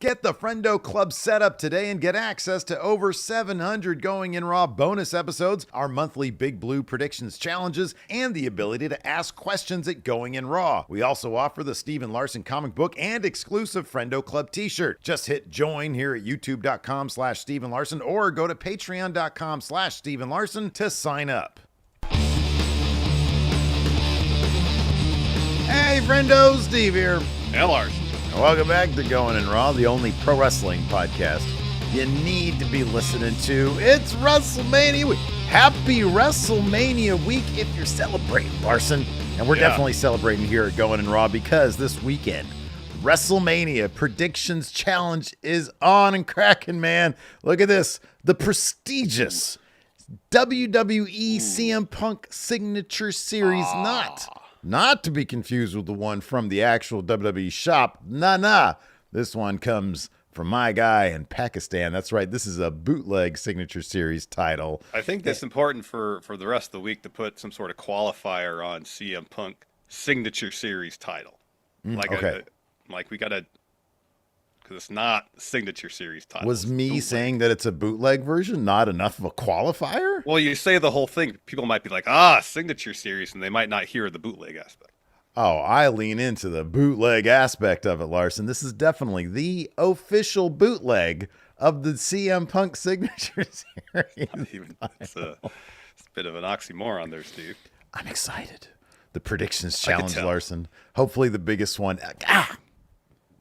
Get the Friendo Club set up today and get access to over 700 Going in Raw bonus episodes, our monthly Big Blue predictions challenges, and the ability to ask questions at Going in Raw. We also offer the Steven Larson comic book and exclusive Friendo Club t-shirt. Just hit join here at youtube.com/Steven Larson or go to patreon.com/Steven Larson to sign up. Hey, Friendo, Steve here. Hey, Larson. Welcome back to Going in Raw, the only pro wrestling podcast you need to be listening to. It's Wrestlemania week. Happy Wrestlemania week if you're celebrating, Larson. And we're definitely celebrating here at Going in Raw because this weekend, Wrestlemania Predictions Challenge is on and cracking, man. Look at this. The prestigious WWE CM Punk Signature Series, not to be confused with the one from the actual WWE shop. Nah. This one comes from my guy in Pakistan. That's right. This is a bootleg Signature Series title. I think it's important for the rest of the week to put some sort of qualifier on CM Punk Signature Series title. Like we got to, because it's not Signature Series title. Was me saying that it's a bootleg version not enough of a qualifier? Well, you say the whole thing, people might be like, Signature Series, and they might not hear the bootleg aspect. Oh, I lean into the bootleg aspect of it, Larson. This is definitely the official bootleg of the CM Punk Signature Series. It's a bit of an oxymoron there, Steve. I'm excited. The predictions challenge, Larson. Hopefully the biggest one. I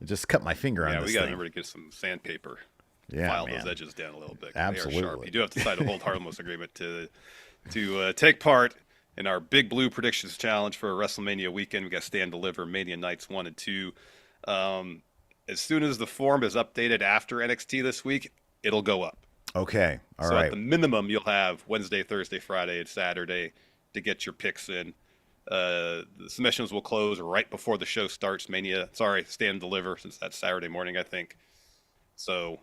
just cut my finger on this thing. Yeah, we got to remember to get some sandpaper. File those edges down a little bit. Absolutely. They are sharp. You do have to sign a hold harmless agreement to take part in our Big Blue Predictions Challenge for WrestleMania weekend. We got Stand Deliver Mania Nights 1 and 2. As soon as the form is updated after NXT this week, it'll go up. Okay. All right. right. At the minimum, you'll have Wednesday, Thursday, Friday, and Saturday to get your picks in. The submissions will close right before the show starts. Stand Deliver, since that's Saturday morning, I think. So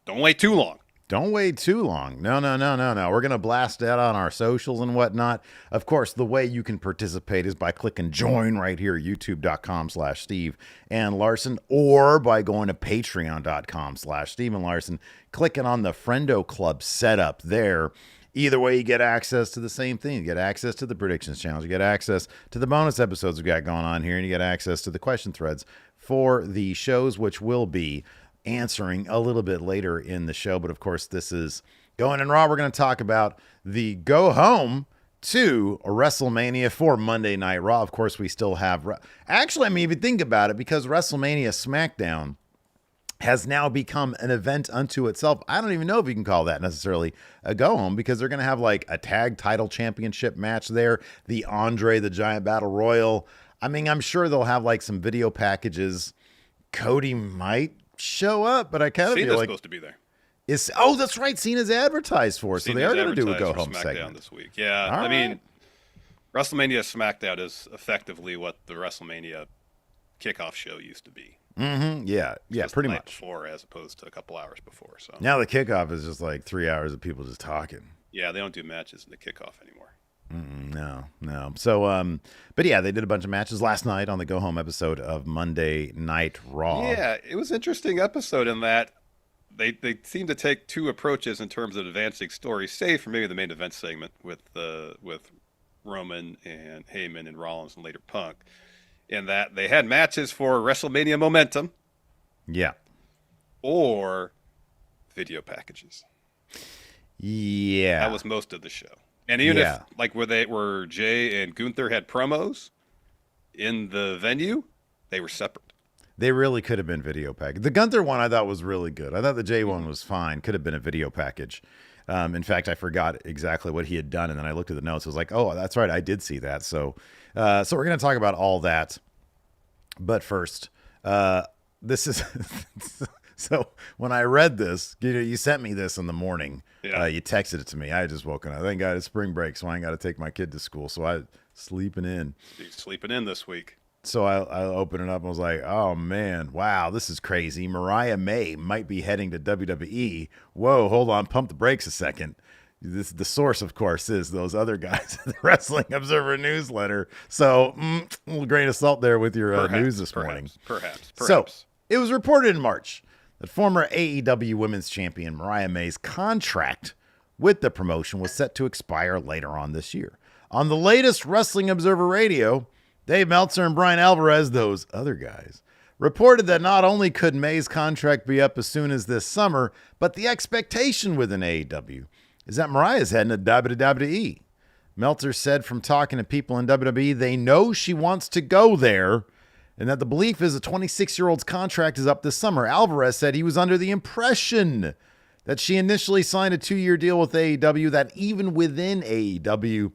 don't wait too long. Don't wait too long. No. We're going to blast that on our socials and whatnot. Of course, the way you can participate is by clicking join right here, youtube.com/Steve and Larson, or by going to patreon.com/Steven Larson, clicking on the Friendo Club setup there. Either way, you get access to the same thing. You get access to the predictions challenge. You get access to the bonus episodes we got going on here, and you get access to the question threads for the shows, which will be answering a little bit later in the show. But of course, this is Going in Raw. We're going to talk about the go home to WrestleMania for Monday Night Raw. Of course, we still have, actually, I mean, if you think about it, because WrestleMania SmackDown has now become an event unto itself. I don't even know if you can call that necessarily a go home, because they're going to have like a tag title championship match there, the Andre the Giant Battle Royal. I mean, I'm sure they'll have like some video packages. Cody might show up, but I kind of feel like supposed to be there. That's right. Cena's advertised for, so they are going to do a go home segment this week. Yeah, all I right. mean, WrestleMania SmackDown is effectively what the WrestleMania kickoff show used to be. Mm-hmm. Yeah, pretty much. Before, as opposed to a couple hours before. So now the kickoff is just like 3 hours of people just talking. Yeah, they don't do matches in the kickoff anymore. No. So, but yeah, they did a bunch of matches last night on the go home episode of Monday Night Raw. Yeah, it was an interesting episode in that they seem to take two approaches in terms of advancing stories, save for maybe the main event segment with Roman and Heyman and Rollins and later Punk. In that they had matches for WrestleMania momentum. Yeah. Or video packages. Yeah. That was most of the show. And even if, like, where Jey and Gunther had promos in the venue, they were separate. They really could have been video package. The Gunther one I thought was really good. I thought the Jey one was fine. Could have been a video package. In fact, I forgot exactly what he had done, and then I looked at the notes. I was like, oh, that's right. I did see that. So we're going to talk about all that. But first, this is so when I read this, you sent me this in the morning. Yeah. You texted it to me. I had just woken up. Thank God it's spring break, so I ain't got to take my kid to school. So I sleeping in. He's sleeping in this week. So I opened it up and was like, oh, man, wow, this is crazy. Mariah May might be heading to WWE. Whoa, hold on, pump the brakes a second. The source, of course, is those other guys in the Wrestling Observer newsletter. So a little grain of salt there with your news this morning. Perhaps. So It was reported in March that former AEW Women's Champion Mariah May's contract with the promotion was set to expire later on this year. On the latest Wrestling Observer Radio, Dave Meltzer and Brian Alvarez, those other guys, reported that not only could May's contract be up as soon as this summer, but the expectation within AEW is that Mariah's heading to WWE. Meltzer said from talking to people in WWE, they know she wants to go there, and that the belief is a 26-year-old's contract is up this summer. Alvarez said he was under the impression that she initially signed a 2-year deal with AEW, that even within AEW,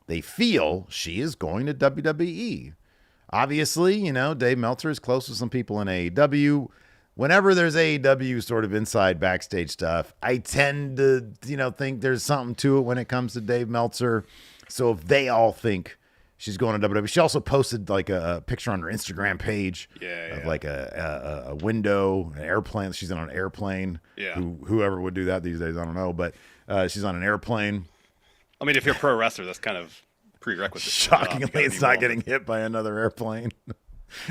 they feel she is going to WWE. Obviously, you know, Dave Meltzer is close with some people in AEW. Whenever there's AEW sort of inside backstage stuff, I tend to, think there's something to it when it comes to Dave Meltzer. So if they all think she's going to WWE, she also posted like a picture on her Instagram page of like a window, an airplane. She's on an airplane. Yeah. Whoever would do that these days, I don't know, but she's on an airplane. I mean, if you're a pro wrestler, that's kind of prerequisite. Shockingly, it's not getting hit by another airplane.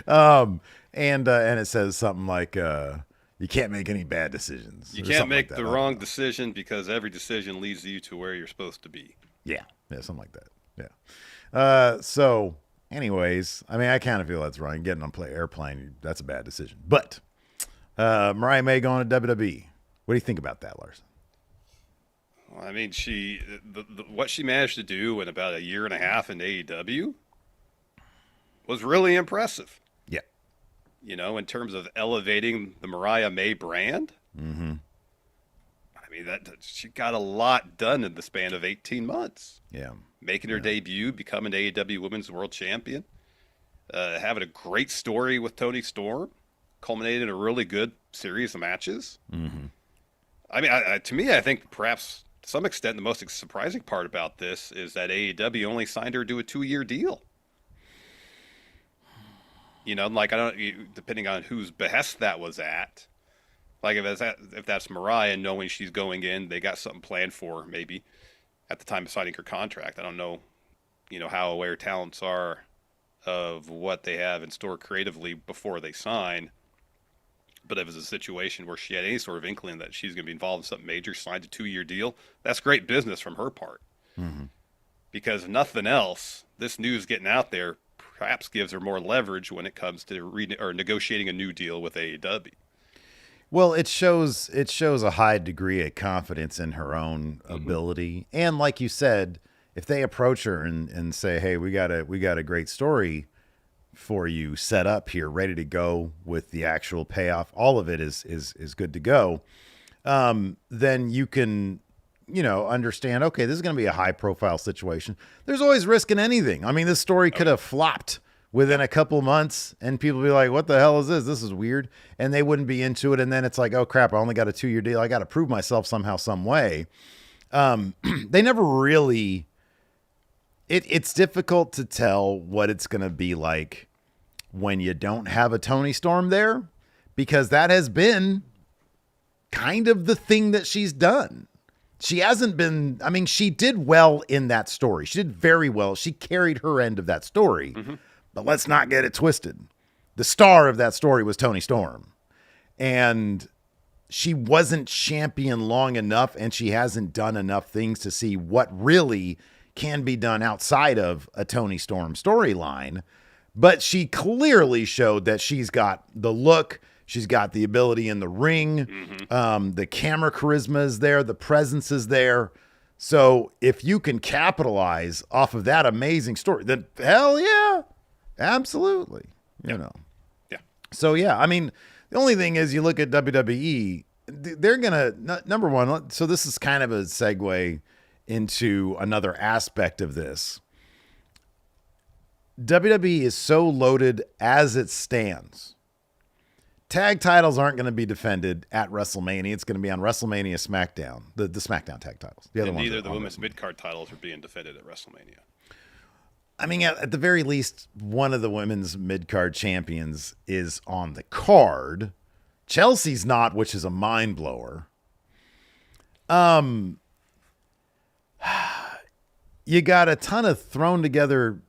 And it says something like, you can't make any bad decisions. You can't make the wrong decision because every decision leads you to where you're supposed to be. Yeah, something like that. Yeah. So, anyways, I mean, I kind of feel that's wrong. Getting on an airplane, that's a bad decision. But Mariah May going to WWE. What do you think about that, Larson? Well, I mean, what she managed to do in about a year and a half in AEW was really impressive. Yeah. In terms of elevating the Mariah May brand. Mm-hmm. I mean, she got a lot done in the span of 18 months. Yeah. Making her debut, becoming AEW Women's World Champion, having a great story with Toni Storm, culminated in a really good series of matches. Mm-hmm. I mean, to me, I think perhaps to some extent the most surprising part about this is that AEW only signed her to a 2-year deal. Like depending on whose behest that was at. Like if that's Mariah knowing she's going in, they got something planned for her maybe at the time of signing her contract. I don't know, how aware talents are of what they have in store creatively before they sign. But if it was a situation where she had any sort of inkling that she's going to be involved in something major, signed a 2-year deal, that's great business from her part. Mm-hmm. Because if nothing else, this news getting out there perhaps gives her more leverage when it comes to negotiating a new deal with AEW. Well, it shows a high degree of confidence in her own ability. And like you said, if they approach her and say, hey, we got a great story for you set up here, ready to go with the actual payoff, all of it is good to go, then you can, understand, okay, this is going to be a high profile situation. There's always risk in anything. I mean, this story could have flopped within a couple months and people be like, what the hell is this? This is weird. And they wouldn't be into it. And then it's like, oh crap, I only got a 2-year deal. I got to prove myself somehow, some way. They never really, it's difficult to tell what it's going to be like when you don't have a Toni Storm there, because that has been kind of the thing that she's done. She hasn't been, I mean, she did well in that story. She did very well. She carried her end of that story. Mm-hmm. But let's not get it twisted. The star of that story was Toni Storm. And she wasn't champion long enough, and she hasn't done enough things to see what really can be done outside of a Toni Storm storyline. But she clearly showed that she's got the look, she's got the ability in the ring, the camera charisma is there, the presence is there. So if you can capitalize off of that amazing story, then hell yeah, absolutely. Yeah. So yeah, I mean, the only thing is you look at WWE, they're going to, number one, so this is kind of a segue into another aspect of this. WWE is so loaded as it stands. Tag titles aren't going to be defended at WrestleMania. It's going to be on WrestleMania SmackDown, the SmackDown tag titles. The other ones neither the women's mid-card titles are being defended at WrestleMania. I mean, at the very least, one of the women's mid-card champions is on the card. Chelsea's not, which is a mind blower. You got a ton of thrown together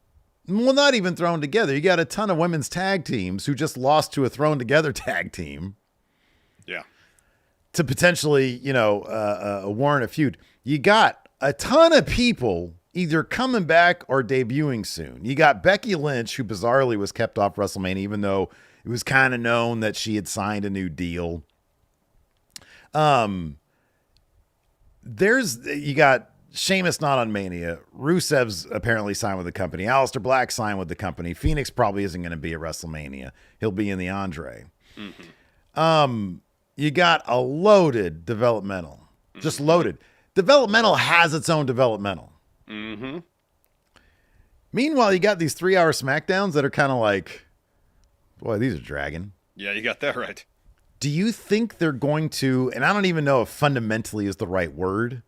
Well, not even thrown together. You got a ton of women's tag teams who just lost to a thrown together tag team. Yeah. To potentially, warrant a feud. You got a ton of people either coming back or debuting soon. You got Becky Lynch, who bizarrely was kept off WrestleMania, even though it was kind of known that she had signed a new deal. You got Sheamus not on Mania. Rusev's apparently signed with the company. Aleister Black signed with the company. Phoenix probably isn't going to be at WrestleMania. He'll be in the Andre. You got a loaded developmental. Just loaded. Developmental has its own developmental. Meanwhile, you got these 3-hour SmackDowns that are kind of like, boy, these are dragging. Yeah, you got that right. Do you think they're going to, and I don't even know if fundamentally is the right word,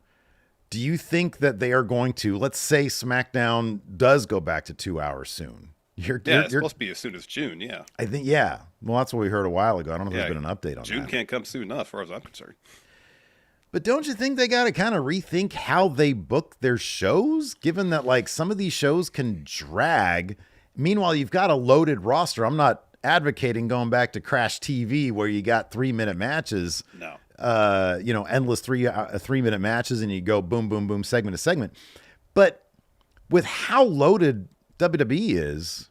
do you think that they are going to, let's say SmackDown does go back to 2 hours soon? It's supposed to be as soon as June, yeah. I think, yeah. Well, that's what we heard a while ago. I don't know if there's been an update on June that. Can't come soon enough, as far as I'm concerned. But don't you think they got to kind of rethink how they book their shows, given that like some of these shows can drag? Meanwhile, you've got a loaded roster. I'm not advocating going back to Crash TV where you got 3-minute matches. No. Endless 3-minute matches and you go boom, boom, boom, segment to segment. But with how loaded WWE is,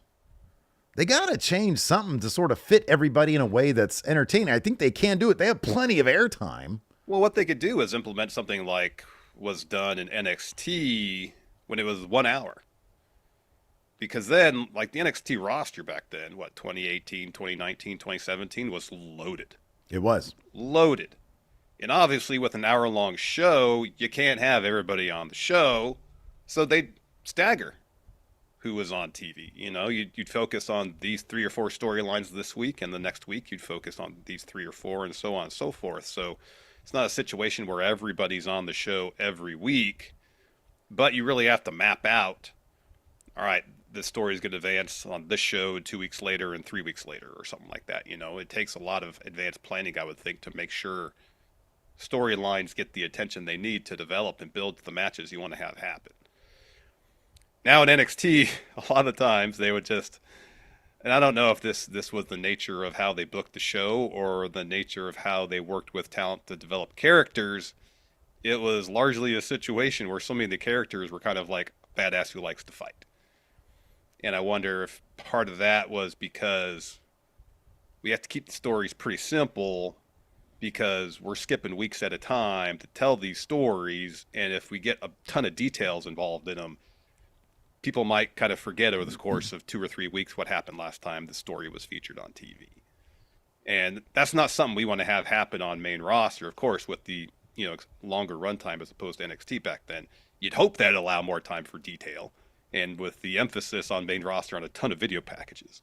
they got to change something to sort of fit everybody in a way that's entertaining. I think they can do it. They have plenty of airtime. Well, what they could do is implement something like was done in NXT when it was 1 hour. Because then, like the NXT roster back then, 2018, 2019, 2017 was loaded. It was. Loaded. And obviously with an hour-long show, you can't have everybody on the show. So they'd stagger who was on TV. You'd focus on these 3 or 4 storylines this week, and the next week you'd focus on these 3 or 4, and so on and so forth. So it's not a situation where everybody's on the show every week, but you really have to map out, all right, this story is going to advance on this show 2 weeks later and 3 weeks later or something like that. It takes a lot of advanced planning, I would think, to make sure storylines get the attention they need to develop and build the matches you want to have happen. Now in NXT, a lot of times they would just, and I don't know if this was the nature of how they booked the show or the nature of how they worked with talent to develop characters. It was largely a situation where so many of the characters were kind of like badass who likes to fight. And I wonder if part of that was because we have to keep the stories pretty simple because we're skipping weeks at a time to tell these stories. And if we get a ton of details involved in them, people might kind of forget over the course of 2 or 3 weeks what happened last time the story was featured on TV. And that's not something we want to have happen on main roster, of course, with the longer runtime as opposed to NXT back then. You'd hope that'd allow more time for detail. And with the emphasis on main roster on a ton of video packages,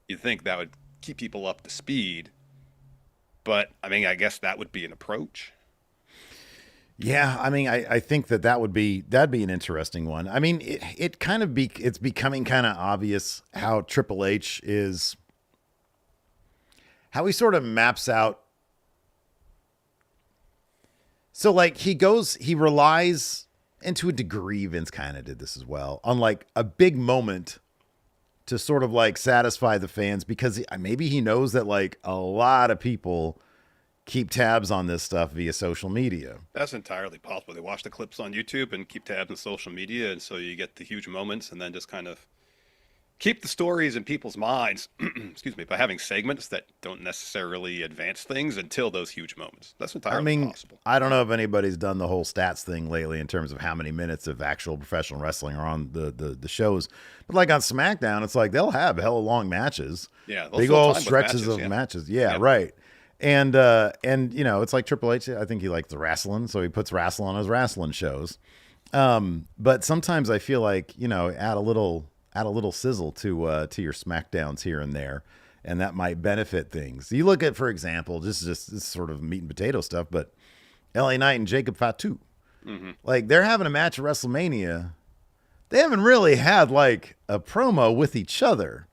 you'd think that would keep people up to speed. But, I guess that would be an approach. Yeah, I think that'd be an interesting one. It's becoming kind of obvious how Triple H is, how he sort of maps out. So like he relies, and to a degree, Vince kind of did this as well, on like a big moment to sort of like satisfy the fans because maybe he knows that like a lot of people keep tabs on this stuff via social media. That's entirely possible. They watch the clips on YouTube and keep tabs on social media, and so you get the huge moments and then just kind of keep the stories in people's minds, excuse me, by having segments that don't necessarily advance things until those huge moments. That's entirely possible. I don't know if anybody's done the whole stats thing lately in terms of how many minutes of actual professional wrestling are on the shows. But like on SmackDown, it's like they'll have hella long matches. Yeah. Big old stretches of matches. Yeah, right. And it's like Triple H, I think he likes the wrestling, so he puts wrestling on his wrestling shows. But sometimes I feel like, add a little sizzle to your SmackDowns here and there, and that might benefit things. You look at, for example, just sort of meat and potato stuff, but LA Knight and Jacob Fatu, like they're having a match at WrestleMania. They haven't really had like a promo with each other.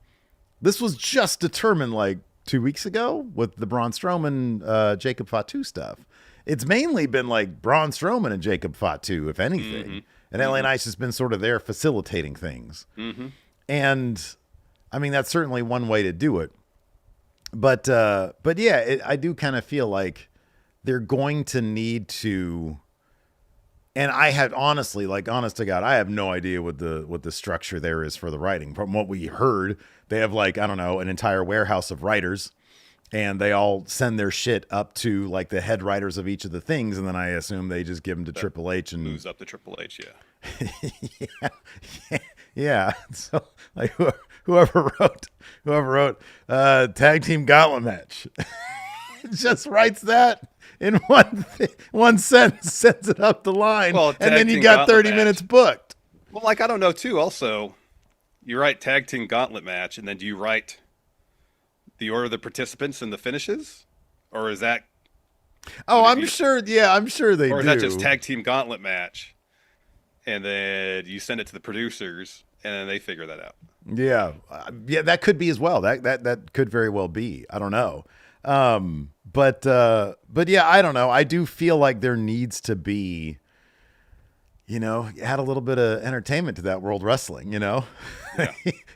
This was just determined like 2 weeks ago with the Braun Strowman, Jacob Fatu stuff. It's mainly been like Braun Strowman and Jacob Fatu, if anything. And LA Knight's just been sort of there facilitating things. And I mean, that's certainly one way to do it. But yeah, I do kind of feel like they're going to need to. And I had honestly, like, honest to God, I have no idea what the structure there is for the writing. From what we heard, they have, like, I don't know, an entire warehouse of writers, and they all send their shit up to, like, the head writers of each of the things, and then I assume they just give them to Triple H and moves up to Triple H. yeah. So, like, whoever wrote tag team gauntlet match, just writes that in one sentence, sends it up the line, and then you got 30 minutes booked. Well, like, I don't know, too. Also, you write tag team gauntlet match, and then do you write the order of the participants and the finishes? Or is that... Oh, I'm sure they do. Or is that just tag team gauntlet match, and then you send it to the producers, and then they figure that out? Yeah. Yeah, that could be as well. That could very well be. I don't know. But yeah, I don't know. I do feel like there needs to be, add a little bit of entertainment to that World Wrestling, Yeah.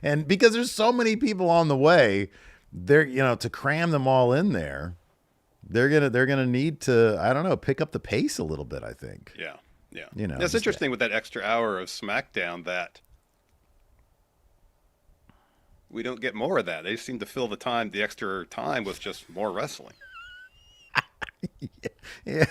And because there's so many people on the way, to cram them all in there, they're gonna need to, I don't know, pick up the pace a little bit, I think. Yeah. That's interesting with that extra hour of SmackDown that we don't get more of that. They seem to fill the extra time with just more wrestling. Yeah.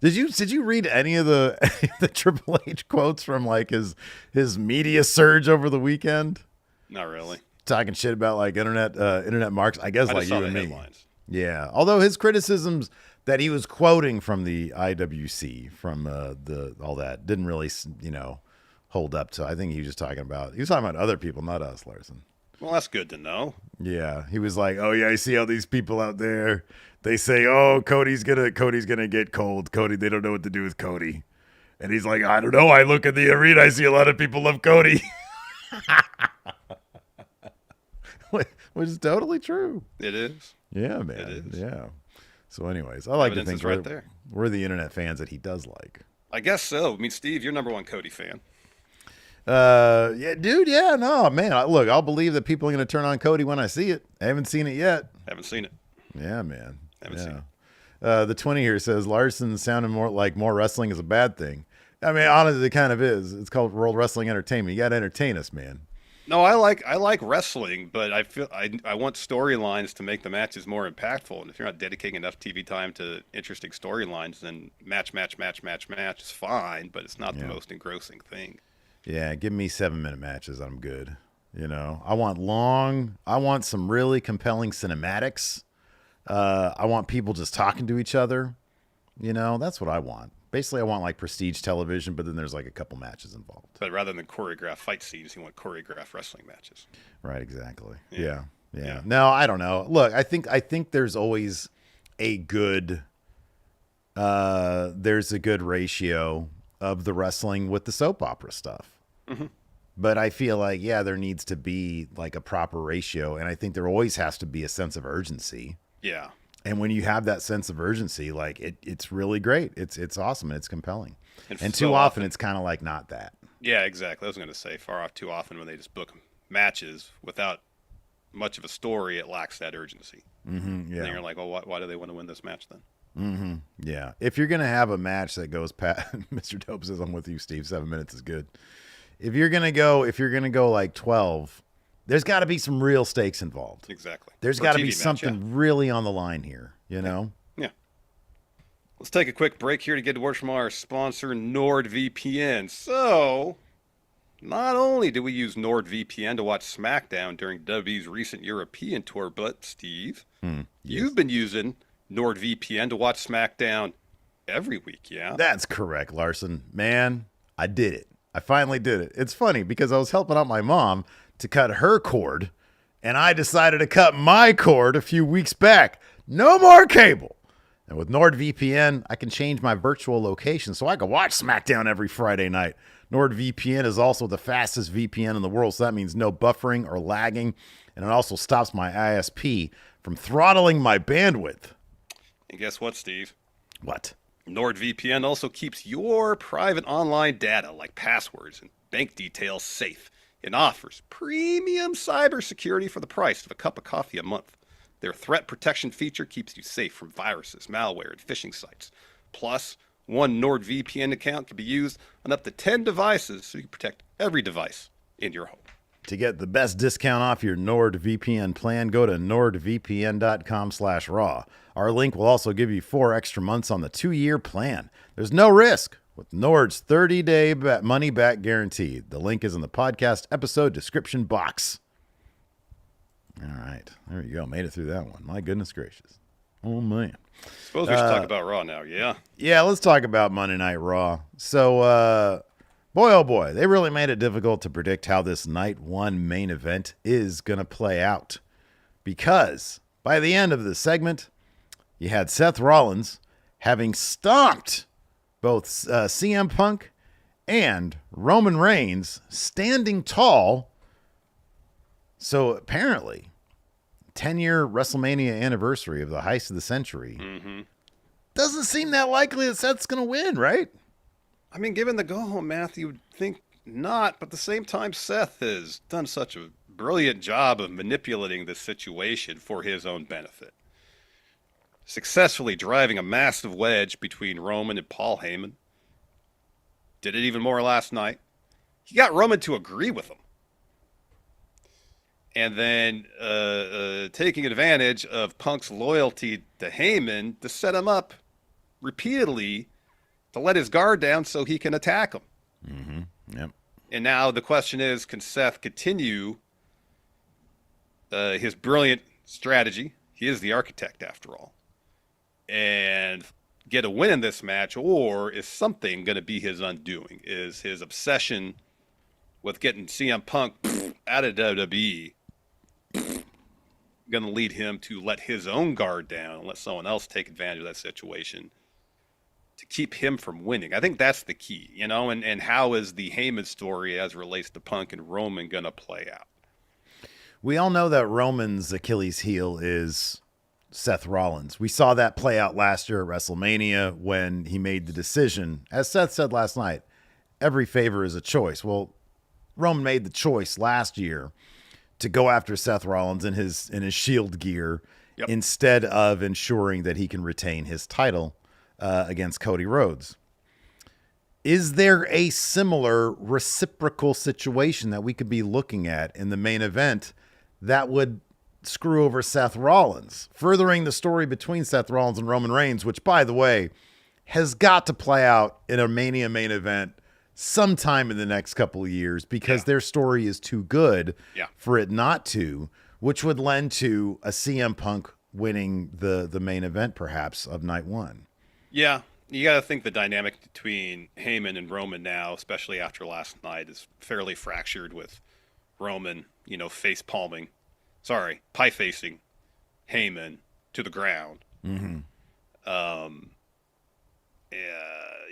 Did you read any of the Triple H quotes from, like, his media surge over the weekend? Not really. Talking shit about, like, internet marks. I guess, like, you and me. Headlines. Yeah. Although his criticisms that he was quoting from the IWC, from all that, didn't really hold up to. I think he was talking about other people, not us, Larson. Well, that's good to know. Yeah, he was like, "Oh yeah, I see all these people out there. They say, oh, Cody's gonna get cold. Cody, they don't know what to do with Cody." And he's like, "I don't know. I look at the arena, I see a lot of people love Cody," which is totally true. It is. Yeah, man. It is. Yeah. So, anyways, I like to think we're the internet fans that he does like. I guess so. I mean, Steve, you're number one Cody fan. Yeah, dude. Yeah, no, man. Look, I'll believe that people are going to turn on Cody when I see it. I haven't seen it yet. Haven't seen it. Yeah, man. Haven't seen it. The 20 here says Larson sounding more wrestling is a bad thing. I mean, honestly, it kind of is. It's called World Wrestling Entertainment. You got to entertain us, man. No, I like wrestling, but I feel I want storylines to make the matches more impactful. And if you're not dedicating enough TV time to interesting storylines, then match is fine, but it's not the most engrossing thing. Yeah, give me 7-minute matches. I'm good. I want some really compelling cinematics. I want people just talking to each other. That's what I want. Basically, I want, like, prestige television, but then there's, like, a couple matches involved. But rather than choreographed fight scenes, you want choreographed wrestling matches. Right, exactly. Yeah. No, I don't know. Look, I think there's always a good ratio of the wrestling with the soap opera stuff. Mm-hmm. But I feel like, there needs to be, like, a proper ratio, and I think there always has to be a sense of urgency. Yeah. And when you have that sense of urgency, like, it's really great. It's awesome and it's compelling. And too often it's kind of like not that. Yeah, exactly. I was going to say too often when they just book matches without much of a story, it lacks that urgency. Mm-hmm, yeah. And you're like, well, why do they want to win this match then? Mm-hmm. Yeah. If you're going to have a match that goes past, Mr. Dope says, I'm with you, Steve. 7 minutes is good. If you're going to go like 12, there's got to be some real stakes involved. Exactly. There's got to be something really on the line here, Yeah. Let's take a quick break here to get word from our sponsor, NordVPN. So, not only do we use NordVPN to watch SmackDown during WWE's recent European tour, but, Steve, you've been using NordVPN to watch SmackDown every week, yeah? That's correct, Larson. Man, I did it. I finally did it. It's funny because I was helping out my mom to cut her cord, and I decided to cut my cord a few weeks back. No more cable. And with NordVPN, I can change my virtual location so I can watch SmackDown every Friday night. NordVPN is also the fastest VPN in the world, so that means no buffering or lagging, and it also stops my ISP from throttling my bandwidth. And guess what, Steve? What? NordVPN also keeps your private online data, like passwords and bank details safe and offers premium cybersecurity for the price of a cup of coffee a month. Their threat protection feature keeps you safe from viruses, malware, and phishing sites. Plus, one NordVPN account can be used on up to 10 devices so you can protect every device in your home. To get the best discount off your NordVPN plan, go to nordvpn.com/raw. Our link will also give you 4 extra months on the 2-year plan. There's no risk with Nord's 30-day money-back guarantee. The link is in the podcast episode description box. All right. There you go. Made it through that one. My goodness gracious. Oh, man. Suppose we should talk about Raw now, yeah? Yeah, let's talk about Monday Night Raw. So, boy, oh boy, they really made it difficult to predict how this Night 1 main event is going to play out. Because by the end of the segment, you had Seth Rollins having stomped both CM Punk and Roman Reigns standing tall. So apparently, 10-year WrestleMania anniversary of the heist of the century. Doesn't seem that likely that Seth's going to win, right? I mean, given the go-home math, you would think not, but at the same time, Seth has done such a brilliant job of manipulating this situation for his own benefit. Successfully driving a massive wedge between Roman and Paul Heyman. Did it even more last night. He got Roman to agree with him. And then taking advantage of Punk's loyalty to Heyman to set him up repeatedly to let his guard down so he can attack him. Yep. And now the question is, can Seth continue his brilliant strategy? He is the architect, after all. And get a win in this match, or is something going to be his undoing? Is his obsession with getting CM Punk out of WWE going to lead him to let his own guard down and let someone else take advantage of that situation to keep him from winning? I think that's the key, you know, and how is the Heyman story as it relates to Punk and Roman going to play out? We all know that Roman's Achilles heel is Seth Rollins. We saw that play out last year at WrestleMania when he made the decision. As Seth said last night, every favor is a choice. Well, Roman made the choice last year to go after Seth Rollins in his Shield gear, instead of ensuring that he can retain his title against Cody Rhodes. Is there a similar reciprocal situation that we could be looking at in the main event that would screw over Seth Rollins, furthering the story between Seth Rollins and Roman Reigns, which, by the way, has got to play out in a Mania main event sometime in the next couple of years, because their story is too good for it not to, which would lend to a CM Punk winning the main event, perhaps, of Night 1. Yeah, you got to think the dynamic between Heyman and Roman now, especially after last night, is fairly fractured, with Roman, you know, pie-facing Heyman to the ground.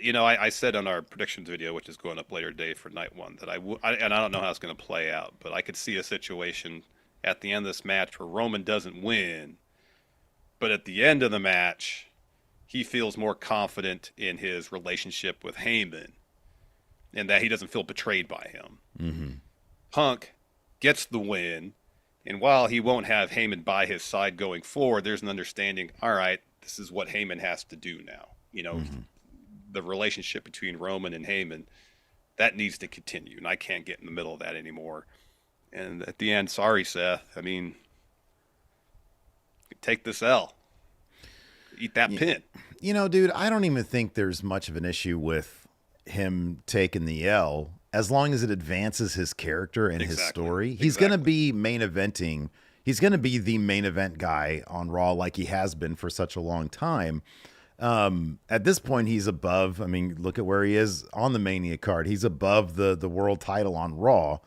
You know, I said on our predictions video, which is going up later today for Night 1, that and I don't know how it's going to play out, but I could see a situation at the end of this match where Roman doesn't win, but at the end of the match, he feels more confident in his relationship with Heyman and that he doesn't feel betrayed by him. Punk gets the win, and while he won't have Heyman by his side going forward, there's an understanding, all right, this is what Heyman has to do now. You know, the relationship between Roman and Heyman, that needs to continue, and I can't get in the middle of that anymore. And at the end, sorry, Seth. I mean, take this L. Eat that pin. You know, dude, I don't even think there's much of an issue with him taking the L, as long as it advances his character and his story. He's going to be main eventing. He's going to be the main event guy on Raw, like he has been for such a long time. At this point, he's above. I mean, look at where he is on the Mania card. He's above the world title on Raw,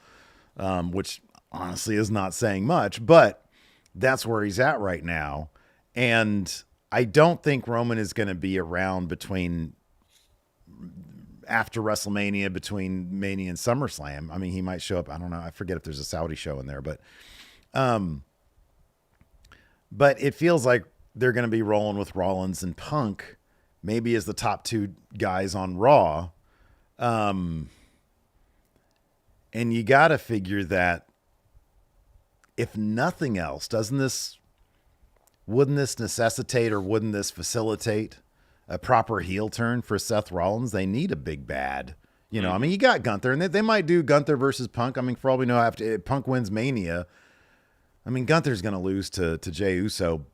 which honestly is not saying much, but that's where he's at right now. And I don't think Roman is going to be around after WrestleMania, between Mania and SummerSlam. I mean, he might show up. I don't know. I forget if there's a Saudi show in there, but it feels like they're going to be rolling with Rollins and Punk, maybe as the top 2 guys on Raw. And you got to figure that if nothing else, wouldn't this necessitate or wouldn't this facilitate a proper heel turn for Seth Rollins? They need a big bad. You know, I mean, you got Gunther, and they might do Gunther versus Punk. I mean, for all we know, after Punk wins Mania, I mean, Gunther's going to lose to Jey Uso,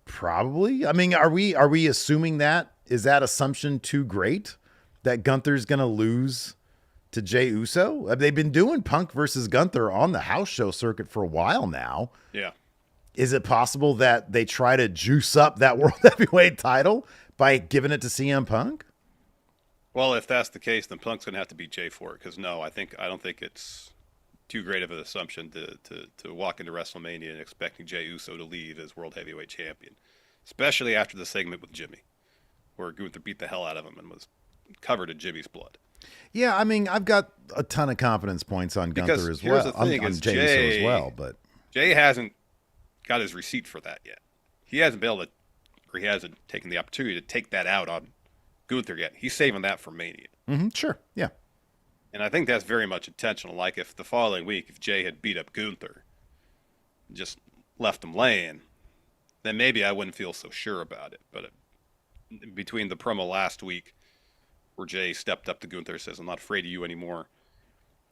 probably. I mean, are we assuming that? Is that assumption too great that Gunther's going to lose to Jey Uso? They've been doing Punk versus Gunther on the house show circuit for a while now. Yeah. Is it possible that they try to juice up that World Heavyweight title by giving it to CM Punk? Well, if that's the case, then Punk's going to have to beat Jey for it. Because I don't think it's too great of an assumption to walk into WrestleMania and expecting Jey Uso to leave as World Heavyweight Champion, especially after the segment with Jimmy, where Gunther beat the hell out of him and was covered in Jimmy's blood. Yeah, I mean, I've got a ton of confidence points on Gunther as well. The thing on is Jey Uso as well, but Jey hasn't got his receipt for that yet. He hasn't been able to, or he hasn't taken the opportunity to take that out on Gunther yet. He's saving that for Mania. Mm-hmm, sure, yeah. And I think that's very much intentional. Like if the following week, if Jey had beat up Gunther, just left him laying, then maybe I wouldn't feel so sure about it. But between the promo last week, where Jey stepped up to Gunther, says, "I'm not afraid of you anymore."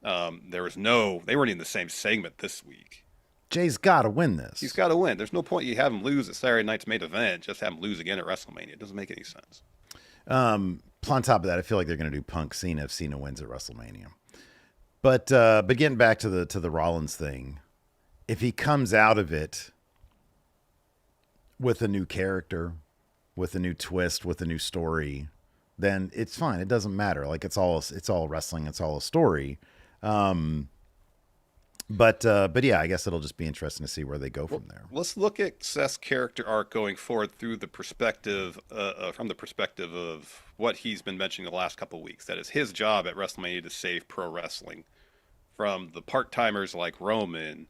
They weren't in the same segment this week. Jey's got to win this. He's got to win. There's no point you have him lose at Saturday night's main event. Just have him lose again at WrestleMania. It doesn't make any sense. On top of that, I feel like they're going to do Punk Cena if Cena wins at WrestleMania. But getting back to the Rollins thing, if he comes out of it with a new character, with a new twist, with a new story, then it's fine. It doesn't matter. Like it's all wrestling. It's all a story. But yeah, I guess it'll just be interesting to see where they go from there. Let's look at Seth's character arc going forward through the perspective, from the perspective of what he's been mentioning the last couple of weeks. That is his job at WrestleMania to save pro wrestling from the part-timers like Roman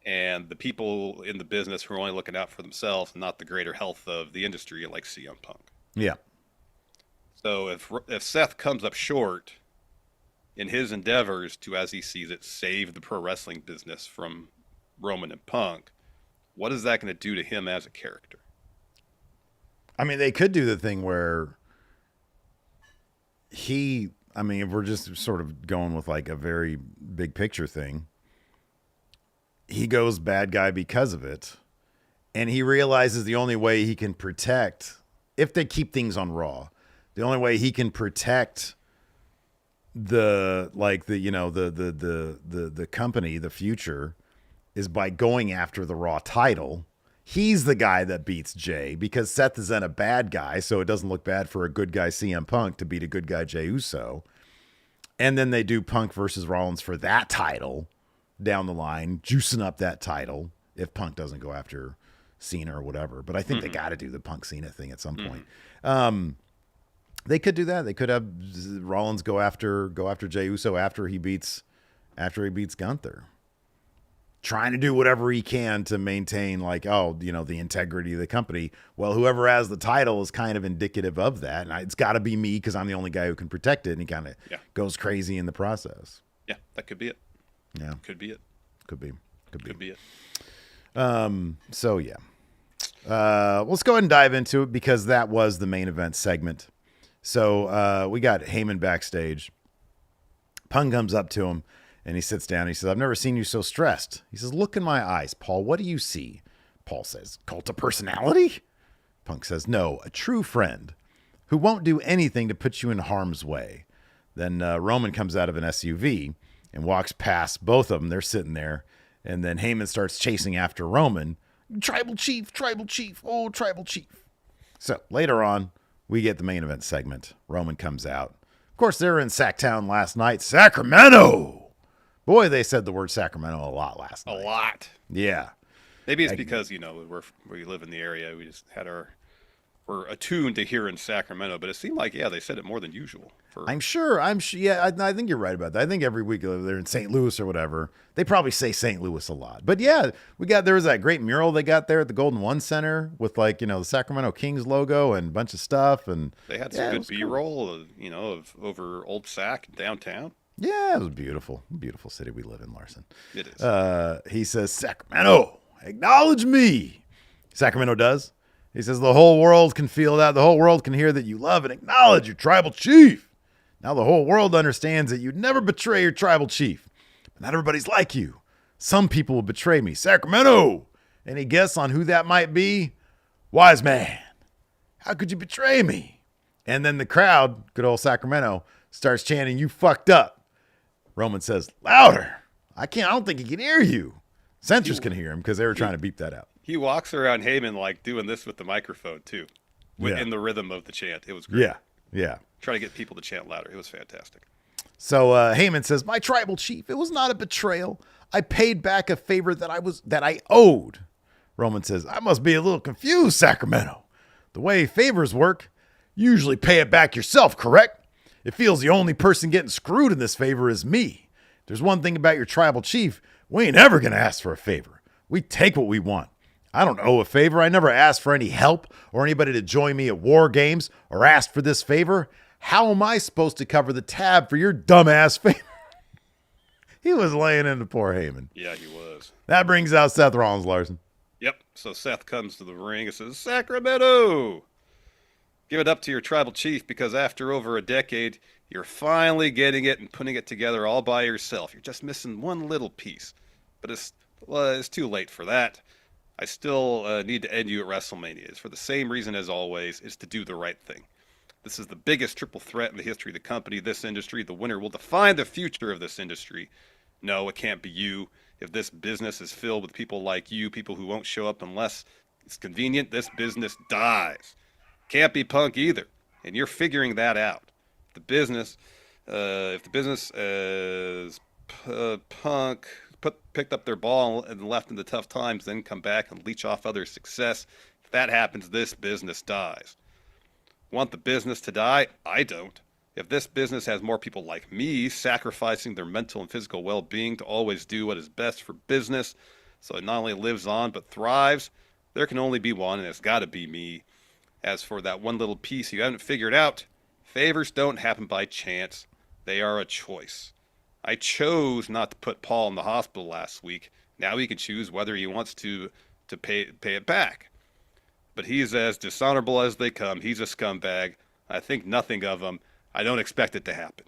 and the people in the business who are only looking out for themselves and not the greater health of the industry like CM Punk. Yeah. So if Seth comes up short in his endeavors to, as he sees it, save the pro wrestling business from Roman and Punk, what is that going to do to him as a character? I mean, they could do the thing where if we're just sort of going with like a very big picture thing, he goes bad guy because of it. And he realizes the only way he can protect, if they keep things on Raw, the only way he can protect the company, the future, is by going after the Raw title. He's the guy that beats Jey because Seth is then a bad guy, so it doesn't look bad for a good guy CM Punk to beat a good guy Jey Uso. And then they do Punk versus Rollins for that title down the line, juicing up that title if Punk doesn't go after Cena or whatever. But I think they got to do the Punk Cena thing at some point. They could do that. They could have Rollins go after Jey Uso after he beats Gunther, trying to do whatever he can to maintain the integrity of the company. Well, whoever has the title is kind of indicative of that, and it's got to be me because I'm the only guy who can protect it. And he kind of goes crazy in the process. Yeah, that could be it. Yeah, could be it. Could be it. So yeah, let's go ahead and dive into it because that was the main event segment. So we got Heyman backstage. Punk comes up to him, and he sits down. He says, "I've never seen you so stressed." He says, "Look in my eyes, Paul. What do you see?" Paul says, "Cult of personality?" Punk says, "No, a true friend who won't do anything to put you in harm's way." Then Roman comes out of an SUV and walks past both of them. They're sitting there. And then Heyman starts chasing after Roman. Tribal chief, oh, tribal chief. So later on, we get the main event segment. Roman comes out. Of course, they were in Sacktown last night. Sacramento! Boy, they said the word Sacramento a lot last night. A lot. Yeah. Maybe it's because, we live in the area. We just we're attuned to here in Sacramento. But it seemed like, they said it more than usual. I'm sure. Yeah, I think you're right about that. I think every week they're in St. Louis or whatever, they probably say St. Louis a lot. But yeah, there was that great mural they got there at the Golden One Center with the Sacramento Kings logo and a bunch of stuff. And they had some good B-roll, of over Old Sac downtown. Yeah, it was beautiful. Beautiful city we live in, Larson. It is. He says, Sacramento, acknowledge me. Sacramento does. He says, the whole world can feel that. The whole world can hear that you love and acknowledge your tribal chief. Now the whole world understands that you'd never betray your tribal chief. But not everybody's like you. Some people will betray me. Sacramento. Any guess on who that might be? Wise man. How could you betray me? And then the crowd, good old Sacramento, starts chanting, you fucked up. Roman says, louder. I don't think he can hear you. Censors can hear him because they were trying to beep that out. He walks around Heyman like doing this with the microphone too, in the rhythm of the chant. It was great. Yeah. Trying to get people to chant louder. It was fantastic. So Heyman says, my tribal chief, it was not a betrayal. I paid back a favor that I owed. Roman says, I must be a little confused, Sacramento. The way favors work, you usually pay it back yourself, correct? It feels the only person getting screwed in this favor is me. If there's one thing about your tribal chief, we ain't ever going to ask for a favor. We take what we want. I don't owe a favor. I never asked for any help or anybody to join me at war games or asked for this favor. How am I supposed to cover the tab for your dumbass favor? He was laying into poor Heyman. Yeah, he was. That brings out Seth Rollins, Larson. Yep. So Seth comes to the ring and says, Sacramento, give it up to your tribal chief because after over a decade, you're finally getting it and putting it together all by yourself. You're just missing one little piece. But it's too late for that. I still need to end you at Wrestlemania. It's for the same reason as always. It's to do the right thing. This is the biggest triple threat in the history of the company, this industry. The winner will define the future of this industry. No, it can't be you. If this business is filled with people like you, people who won't show up unless it's convenient, this business dies. Can't be Punk either. And you're figuring that out. If the business is Punk picked up their ball and left into tough times, then come back and leech off other success. If that happens, this business dies. Want the business to die? I don't. If this business has more people like me sacrificing their mental and physical well-being to always do what is best for business so it not only lives on but thrives, there can only be one, and it's got to be me. As for that one little piece you haven't figured out, favors don't happen by chance. They are a choice. I chose not to put Paul in the hospital last week. Now he can choose whether he wants to pay it back. But he's as dishonorable as they come. He's a scumbag. I think nothing of him. I don't expect it to happen.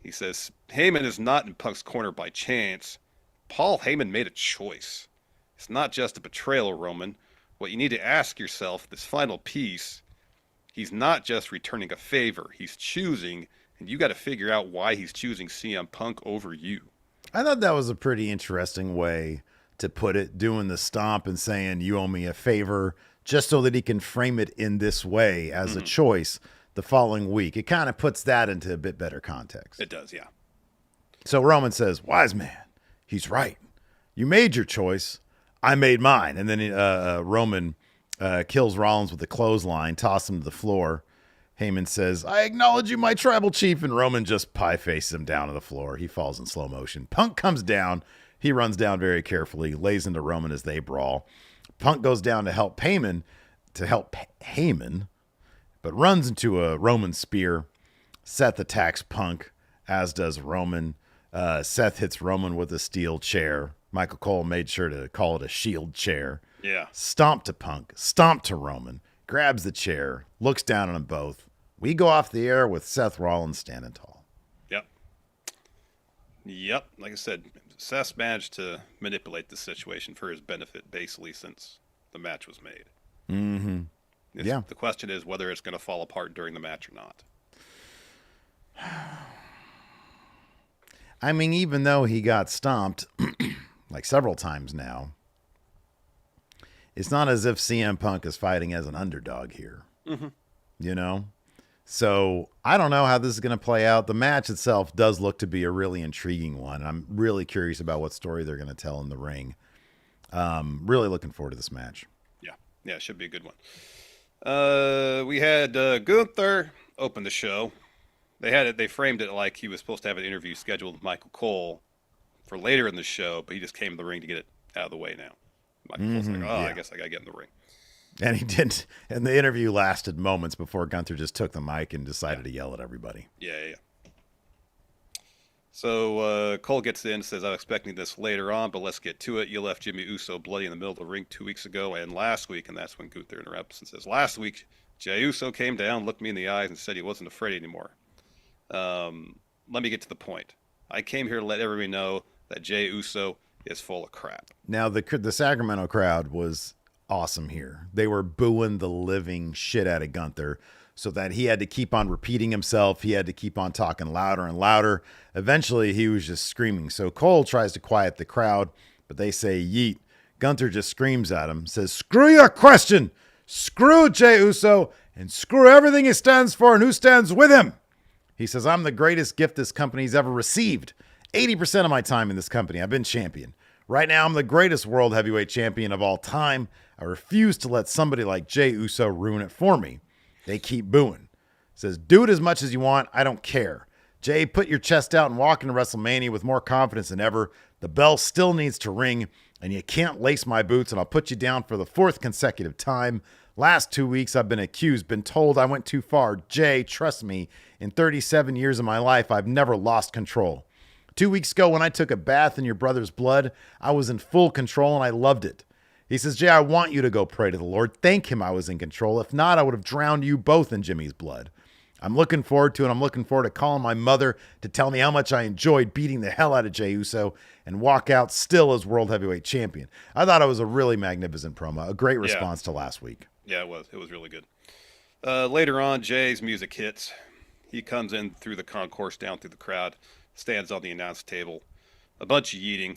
He says, Heyman is not in Punk's corner by chance. Paul Heyman made a choice. It's not just a betrayal, Roman. What you need to ask yourself, this final piece, he's not just returning a favor. He's choosing, and you got to figure out why he's choosing CM Punk over you. I thought that was a pretty interesting way to put it, doing the stomp and saying, you owe me a favor, just so that he can frame it in this way as a choice the following week. It kind of puts that into a bit better context. It does, yeah. So Roman says, wise man, he's right. You made your choice. I made mine. And then Roman kills Rollins with a clothesline, tosses him to the floor. Heyman says, I acknowledge you, my tribal chief. And Roman just pie faces him down to the floor. He falls in slow motion. Punk comes down. He runs down very carefully, lays into Roman as they brawl. Punk goes down to help Heyman, but runs into a Roman spear. Seth attacks Punk, as does Roman. Seth hits Roman with a steel chair. Michael Cole made sure to call it a shield chair. Yeah. Stomp to Punk, stomp to Roman, grabs the chair, looks down on them both. We go off the air with Seth Rollins standing tall. Yep. Like I said, Seth managed to manipulate the situation for his benefit, basically, since the match was made. Mm-hmm. Yeah. The question is whether it's going to fall apart during the match or not. I mean, even though he got stomped like several times now, it's not as if CM Punk is fighting as an underdog here. Mm-hmm. You know? So I don't know how this is going to play out. The match itself does look to be a really intriguing one. I'm really curious about what story they're going to tell in the ring. Really looking forward to this match. Yeah, it should be a good one. We had Gunther open the show. They framed it like he was supposed to have an interview scheduled with Michael Cole for later in the show, but he just came to the ring to get it out of the way now. Michael Cole's like, I guess I got to get in the ring. And he didn't. And the interview lasted moments before Gunther just took the mic and decided to yell at everybody. Yeah. So Cole gets in, says, I'm expecting this later on, but let's get to it. You left Jimmy Uso bloody in the middle of the ring 2 weeks ago and last week, and that's when Gunther interrupts and says, last week, Jey Uso came down, looked me in the eyes, and said he wasn't afraid anymore. Let me get to the point. I came here to let everybody know that Jey Uso is full of crap. Now, the Sacramento crowd was awesome here. They were booing the living shit out of Gunther, so that he had to keep on repeating himself. He had to keep on talking louder and louder. Eventually, he was just screaming. So Cole tries to quiet the crowd, but they say yeet. Gunther just screams at him, says, screw your question. Screw Jey Uso, and screw everything he stands for and who stands with him. He says, I'm the greatest gift this company's ever received. 80% of my time in this company, I've been champion. Right now, I'm the greatest world heavyweight champion of all time. I refuse to let somebody like Jey Uso ruin it for me. They keep booing. Says, do it as much as you want. I don't care. Jay, put your chest out and walk into WrestleMania with more confidence than ever. The bell still needs to ring, and you can't lace my boots, and I'll put you down for the 4th consecutive time. Last 2 weeks, I've been accused, been told I went too far. Jay, trust me, in 37 years of my life, I've never lost control. 2 weeks ago, when I took a bath in your brother's blood, I was in full control, and I loved it. He says, Jay, I want you to go pray to the Lord. Thank him I was in control. If not, I would have drowned you both in Jimmy's blood. I'm looking forward to it. I'm looking forward to calling my mother to tell me how much I enjoyed beating the hell out of Jey Uso and walk out still as World Heavyweight Champion. I thought it was a really magnificent promo. A great response to last week. Yeah, it was. It was really good. Later on, Jay's music hits. He comes in through the concourse, down through the crowd, stands on the announce table. A bunch of yeeting.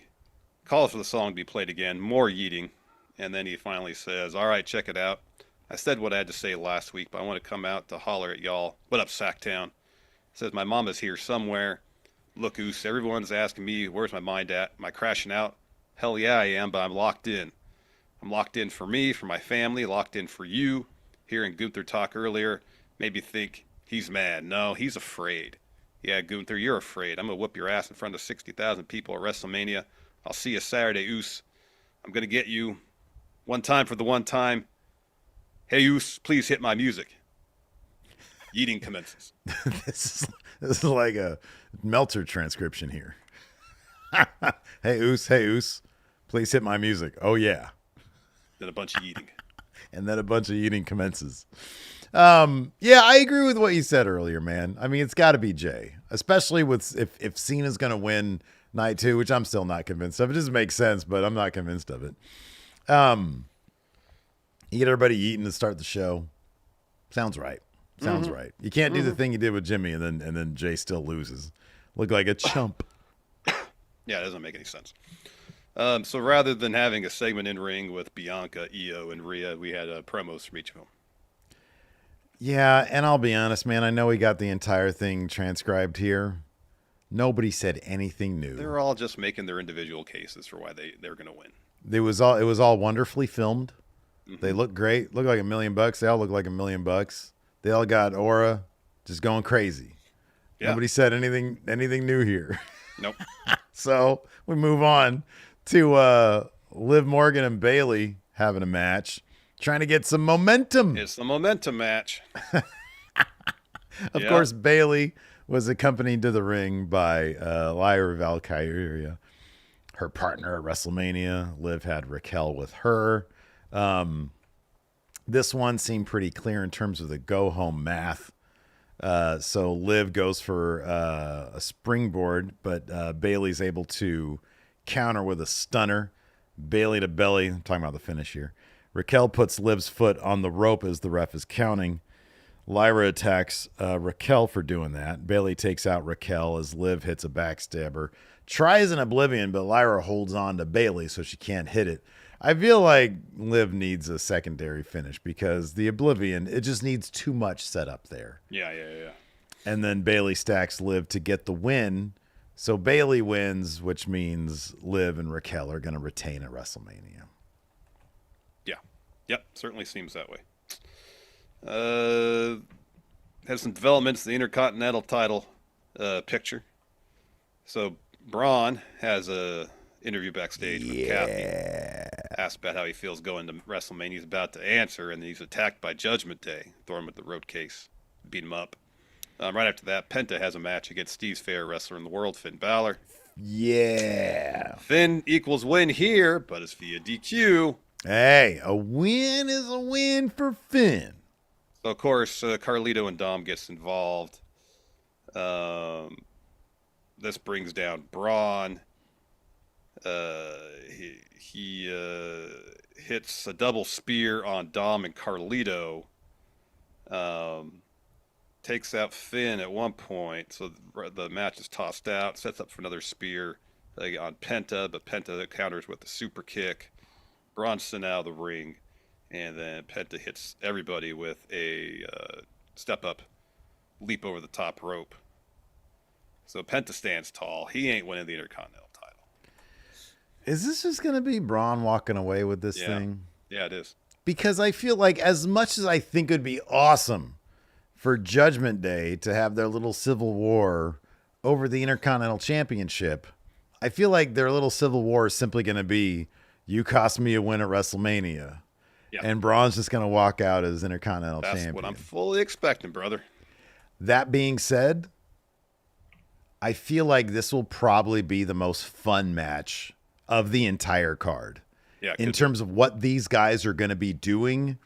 Calls for the song to be played again. More yeeting. And then he finally says, all right, check it out. I said what I had to say last week, but I want to come out to holler at y'all. What up, Sacktown? Says, my mama's here somewhere. Look, Oos, everyone's asking me, where's my mind at? Am I crashing out? Hell yeah, I am, but I'm locked in. I'm locked in for me, for my family, locked in for you. Hearing Gunther talk earlier made me think he's mad. No, he's afraid. Yeah, Gunther, you're afraid. I'm going to whoop your ass in front of 60,000 people at WrestleMania. I'll see you Saturday, Oos. I'm going to get you. One time for the one time. Hey, Oos, please hit my music. Yeeting commences. This is like a Meltzer transcription here. Hey, Oos, please hit my music. Oh, yeah. Then a bunch of yeeting. And then a bunch of yeeting commences. Yeah, I agree with what you said earlier, man. I mean, it's got to be Jay, especially with if Cena's going to win night 2, which I'm still not convinced of. It doesn't make sense, but I'm not convinced of it. You get everybody eating to start the show. Sounds right. Sounds right. You can't do the thing you did with Jimmy and then Jay still loses. Look like a chump. Yeah, it doesn't make any sense. So rather than having a segment in ring with Bianca, Io, and Rhea, we had promos from each of them. Yeah, and I'll be honest, man. I know we got the entire thing transcribed here. Nobody said anything new. They're all just making their individual cases for why they're going to win. It was all wonderfully filmed. They look great. Look like $1 million. They all look like $1 million. They all got aura, just going crazy. Yeah. Nobody said anything new here. Nope. So we move on to Liv Morgan and Bayley having a match, trying to get some momentum. It's the momentum match. Of course, Bayley was accompanied to the ring by Lyra Valkyria, her partner at WrestleMania. Liv had Raquel with her. This one seemed pretty clear in terms of the go-home math. So Liv goes for a springboard, but Bayley's able to counter with a stunner. Bayley to belly. I'm talking about the finish here. Raquel puts Liv's foot on the rope as the ref is counting. Lyra attacks Raquel for doing that. Bayley takes out Raquel as Liv hits a backstabber. Tries an Oblivion, but Lyra holds on to Bayley so she can't hit it. I feel like Liv needs a secondary finish because the Oblivion, it just needs too much set up there. Yeah. And then Bayley stacks Liv to get the win. So Bayley wins, which means Liv and Raquel are going to retain at WrestleMania. Yeah. Yep. Certainly seems that way. Has some developments in the Intercontinental title picture. So Braun has a interview backstage with Kathy. Asked about how he feels going to WrestleMania. He's about to answer, and he's attacked by Judgment Day. Throw him at the road case. Beat him up. Right after that, Penta has a match against Steve's favorite wrestler in the world, Finn Balor. Yeah. Finn equals win here, but it's via DQ. Hey, a win is a win for Finn. So, of course, Carlito and Dom gets involved. This brings down Braun. He hits a double spear on Dom and Carlito. Takes out Finn at one point, so the match is tossed out. Sets up for another spear on Penta, but Penta counters with a super kick. Braun's sent out of the ring, and then Penta hits everybody with a step-up leap over the top rope. So Penta stands tall. He ain't winning the Intercontinental title. Is this just going to be Braun walking away with this thing? Yeah, it is. Because I feel like as much as I think it would be awesome for Judgment Day to have their little civil war over the Intercontinental Championship, I feel like their little civil war is simply going to be, you cost me a win at WrestleMania. Yep. And Braun's just going to walk out as Intercontinental Champion. That's what I'm fully expecting, brother. That being said, I feel like this will probably be the most fun match of the entire card. Yeah, in terms of what these guys are going to be doing.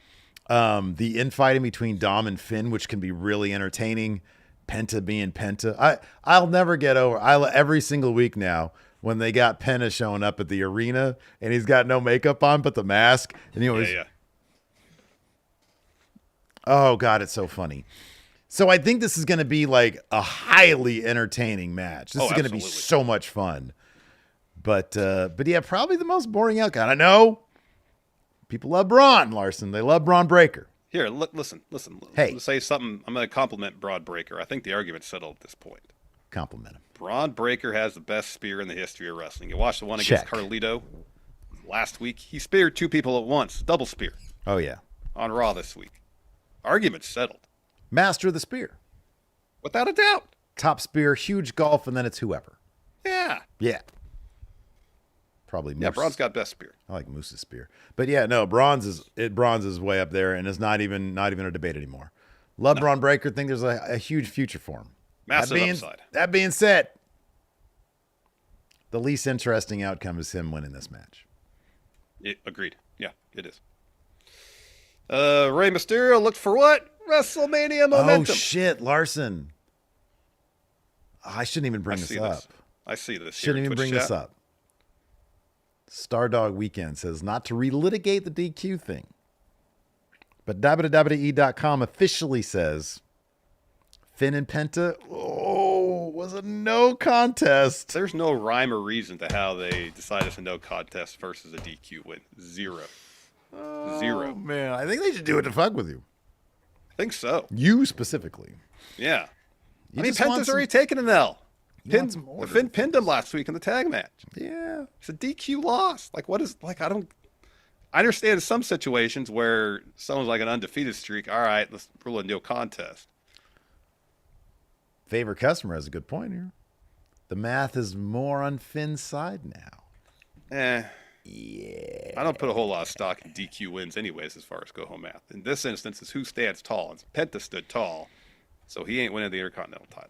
The infighting between Dom and Finn, which can be really entertaining. Penta being Penta. I'll never get over. Every single week now, when they got Penta showing up at the arena and he's got no makeup on but the mask, and he always, oh God, it's so funny. So I think this is going to be like a highly entertaining match. This is going to be so much fun. But yeah, probably the most boring outcome. I know people love Braun, Larson. They love Braun Breaker. Here, listen. Hey, let's say something. I'm going to compliment Braun Breaker. I think the argument's settled at this point. Compliment him. Braun Breaker has the best spear in the history of wrestling. You watch the one against Carlito last week. He speared two people at once. Double spear. Oh, yeah. On Raw this week. Argument's settled. Master of the spear. Without a doubt. Top spear, huge gulf, and then it's whoever. Yeah. Yeah. Probably Moose. Yeah, Braun's got best spear. I like Moose's spear. But yeah, no, Braun's is way up there, and it's not even a debate anymore. Love Braun Breaker. Think there's a huge future for him. Massive upside. That being said, the least interesting outcome is him winning this match. Agreed. Yeah, it is. Rey Mysterio looked for what? WrestleMania momentum. Oh, shit, Larson. I shouldn't even bring this up. I see this. Shouldn't even bring this up. Stardog Weekend says not to relitigate the DQ thing. But WWE.com officially says Finn and Penta, was a no contest. There's no rhyme or reason to how they decided it's a no contest versus a DQ win. Zero. Oh, man. I think they should do it to fuck with you. I think so. You specifically. Yeah. Penta's already taken an L. Finn pinned him last week in the tag match. Yeah. It's a DQ loss. I understand in some situations where someone's like an undefeated streak. All right, let's rule a no contest. Favorite customer has a good point here. The math is more on Finn's side now. Yeah. I don't put a whole lot of stock in DQ wins anyways as far as go-home math. In this instance, it's who stands tall. And Penta stood tall, so he ain't winning the Intercontinental title.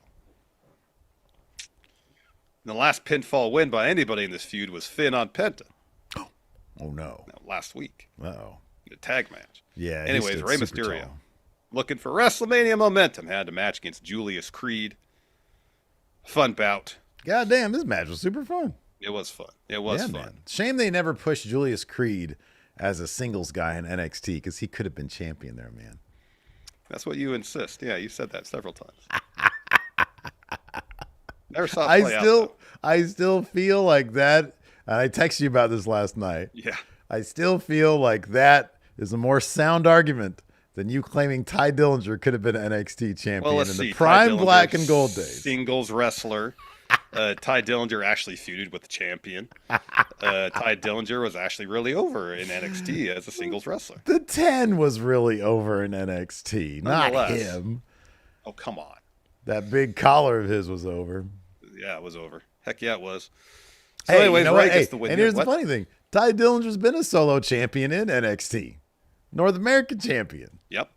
And the last pinfall win by anybody in this feud was Finn on Penta. Oh, no. Last week. Uh-oh. The tag match. Yeah. Anyways, Rey Mysterio, looking for WrestleMania momentum, had a match against Julius Creed. Fun bout. God damn, this match was super fun. It was fun. It was fun. Man. Shame they never pushed Julius Creed as a singles guy in NXT because he could have been champion there, man. That's what you insist. Yeah, you said that several times. Never saw it play out. I still feel like that. And I texted you about this last night. Yeah. I still feel like that is a more sound argument than you claiming Ty Dillinger could have been NXT champion in the prime black and gold days. Singles wrestler. Ty Dillinger actually feuded with the champion. Ty Dillinger was actually really over in NXT as a singles wrestler. The 10 was really over in NXT, not him. Oh, come on. That big collar of his was over. Yeah, it was over. Heck yeah, it was. So anyways, Ray gets the win. And here's the funny thing. Ty Dillinger's been a solo champion in NXT. North American champion. Yep.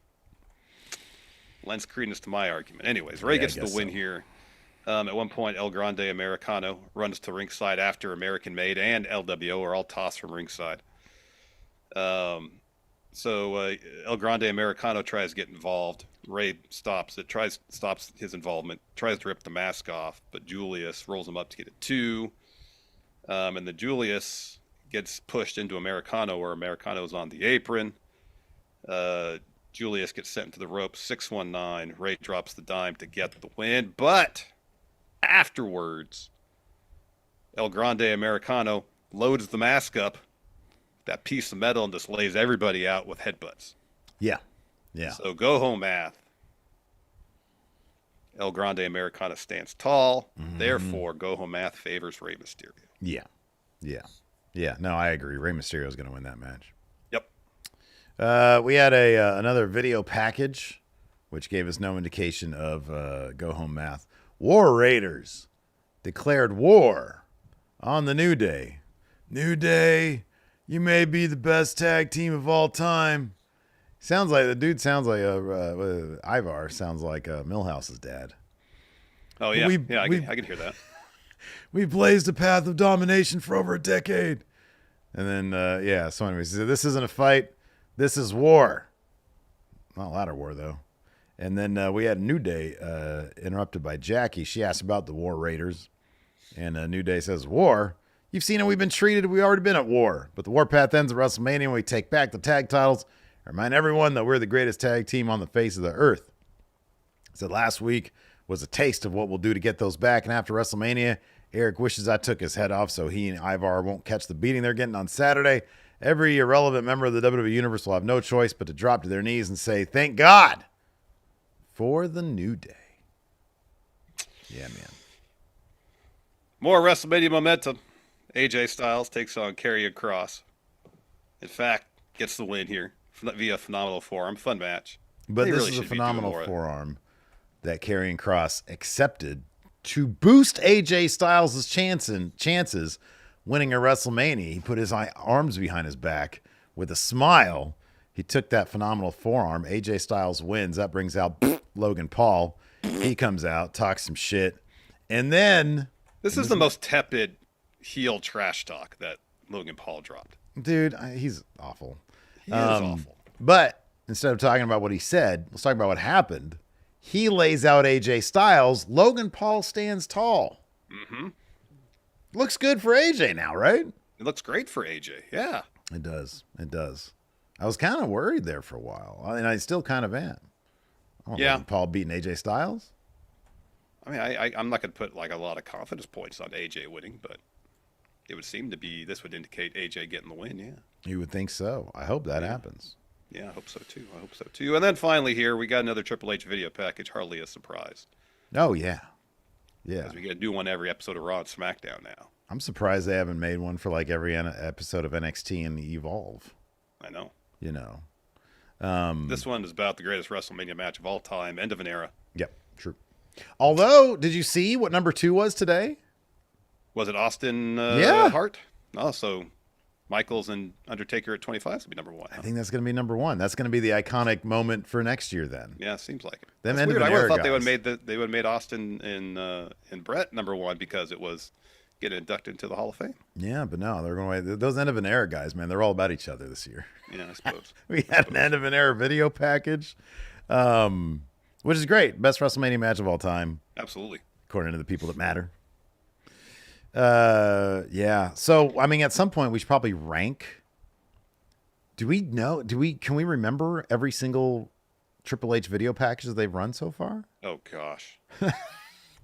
lends credence to my argument. Anyways, Ray gets the win here. At one point, El Grande Americano runs to ringside after American Made and LWO are all tossed from ringside. So El Grande Americano tries to get involved. Ray stops his involvement, tries to rip the mask off, but Julius rolls him up to get a 2. And then Julius gets pushed into Americano, where Americano is on the apron. Julius gets sent into the ropes, 619. Ray drops the dime to get the win, but afterwards, El Grande Americano loads the mask up, that piece of metal, and just lays everybody out with headbutts. Yeah. So go home math. El Grande Americano stands tall. Mm-hmm. Therefore, go home math favors Rey Mysterio. Yeah. No, I agree. Rey Mysterio is going to win that match. Yep. We had another video package, which gave us no indication of go home math. War Raiders declared war on the New Day. New Day, you may be the best tag team of all time. The dude sounds like Ivar sounds like Millhouse's dad. Oh yeah, I can hear that. We blazed a path of domination for over a decade. And then so anyways, this isn't a fight, this is war. Not ladder war though. And then we had New Day interrupted by Jackie. She asked about the War Raiders. And New Day says, war? You've seen how we've been treated. We've already been at war. But the warpath ends at WrestleMania when we take back the tag titles. Remind everyone that we're the greatest tag team on the face of the earth. So last week was a taste of what we'll do to get those back. And after WrestleMania, Eric wishes I took his head off so he and Ivar won't catch the beating they're getting on Saturday. Every irrelevant member of the WWE Universe will have no choice but to drop to their knees and say, thank God for the New Day. Yeah, man. More WrestleMania momentum. AJ Styles takes on Karrion Kross. In fact, gets the win here via phenomenal forearm. Fun match. But this is a phenomenal forearm that Karrion Kross accepted to boost AJ Styles' chances winning a WrestleMania. He put his arms behind his back with a smile. He took that phenomenal forearm. AJ Styles wins. That brings out Logan Paul. He comes out, talks some shit. And then... This is the most tepid heel trash talk that Logan Paul dropped. Dude, he's awful. He is awful. But instead of talking about what he said, let's talk about what happened. He lays out AJ Styles. Logan Paul stands tall. Mm-hmm. Looks good for AJ now, right? It looks great for AJ, yeah. It does. I was kind of worried there for a while. And I still kind of am. Logan Paul beating AJ Styles? I mean, I'm not going to put like a lot of confidence points on AJ winning, but it would seem to be, this would indicate AJ getting the win, yeah. You would think so. I hope that happens. Yeah, I hope so too. And then finally here, we got another Triple H video package, hardly a surprise. Oh, yeah. Yeah. Because we get to do one every episode of Raw and SmackDown now. I'm surprised they haven't made one for like every episode of NXT and Evolve. I know. You know. This one is about the greatest WrestleMania match of all time, end of an era. Yep, true. Although, did you see what number 2 was today? Was it Austin Hart? Oh, so Michaels and Undertaker at 25 will be number 1. Huh? I think that's going to be number 1. That's going to be the iconic moment for next year then. Yeah, seems like it. Them That's end weird. of an I would era have thought guys. they would have made Austin and Brett number 1 because it was getting inducted into the Hall of Fame. Yeah, but no, they're going away. Those end of an era guys, man, they're all about each other this year. Yeah, I suppose. We had an end of an era video package, which is great. Best WrestleMania match of all time. Absolutely. According to the people that matter. Yeah. So, I mean, at some point we should probably rank. Can we remember every single Triple H video package they've run so far? Oh, gosh.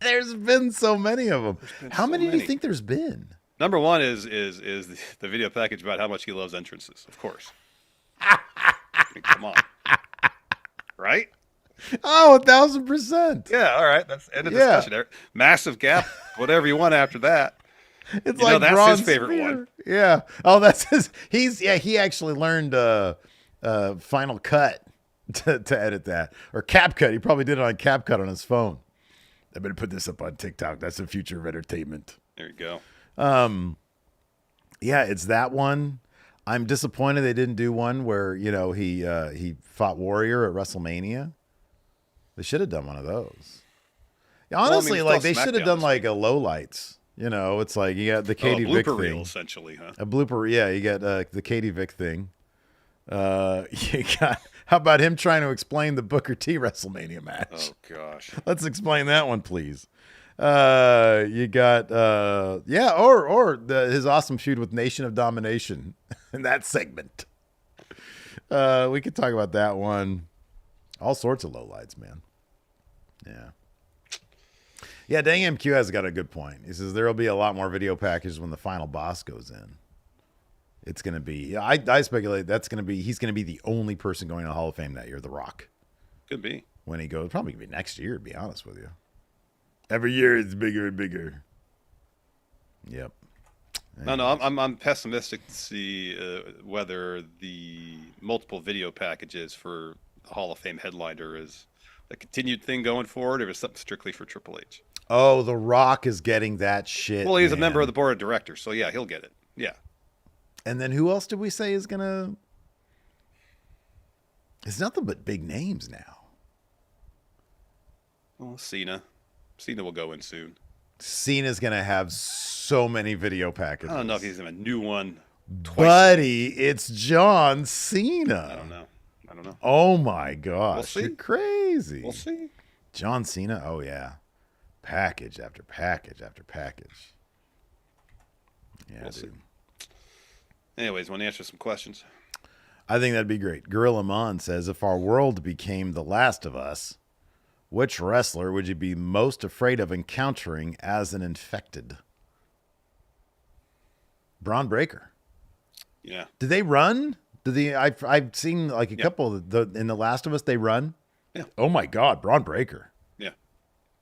There's been so many of them. How many do you think there's been? Number 1 is the video package about how much he loves entrances, of course. I mean, come on. Right? Oh, 1,000%. Yeah, all right. That's end of discussion there. Massive gap, whatever you want after that. It's like that's Braun his favorite Spear. one. Yeah. Oh, that's his. He actually learned Final Cut to edit that. Or CapCut. He probably did it on CapCut on his phone. I better put this up on TikTok. That's the future of entertainment. There you go. Yeah, it's that one. I'm disappointed they didn't do one where, he fought Warrior at WrestleMania. They should have done one of those. Yeah, Well, I mean, honestly, it's like still they should have SmackDown done this like a lowlights. You know, it's like you got the a Katie Vick blooper thing, reel, essentially, huh? a blooper. Yeah, you got the Katie Vick thing. You got how about him trying to explain the Booker T WrestleMania match? Oh gosh. Let's explain that one, please. You got or his awesome feud with Nation of Domination in that segment. We could talk about that one. All sorts of lowlights, man. Yeah. Yeah, Dang MQ has got a good point. He says there will be a lot more video packages when the final boss goes in. It's going to be, I speculate that's going to be, he's going to be the only person going to the Hall of Fame that year, The Rock. Could be. When he goes, probably going to be next year, to be honest with you. Every year it's bigger and bigger. Yep. No, I'm pessimistic to see whether the multiple video packages for the Hall of Fame headliner is a continued thing going forward, or is something strictly for Triple H. Oh, The Rock is getting that shit. Well, he's a member of the board of directors, so yeah, he'll get it. Yeah. And then who else did we say is gonna? It's nothing but big names now. Well, Cena will go in soon. Cena's gonna have so many video packages. I don't know if he's in a new one. Buddy, it's John Cena. I don't know. Oh my gosh, We'll see. You're crazy. We'll see. John Cena. Oh yeah, package after package after package. Yeah, We'll dude. see. Anyways, want to answer some questions? I think that'd be great. Gorilla Mon says, if our world became The Last of Us, which wrestler would you be most afraid of encountering as an infected? Braun Breaker. Yeah. Did they run? I've seen like a couple of in The Last of Us, they run. Yeah. Oh my God, Braun Breaker. Yeah.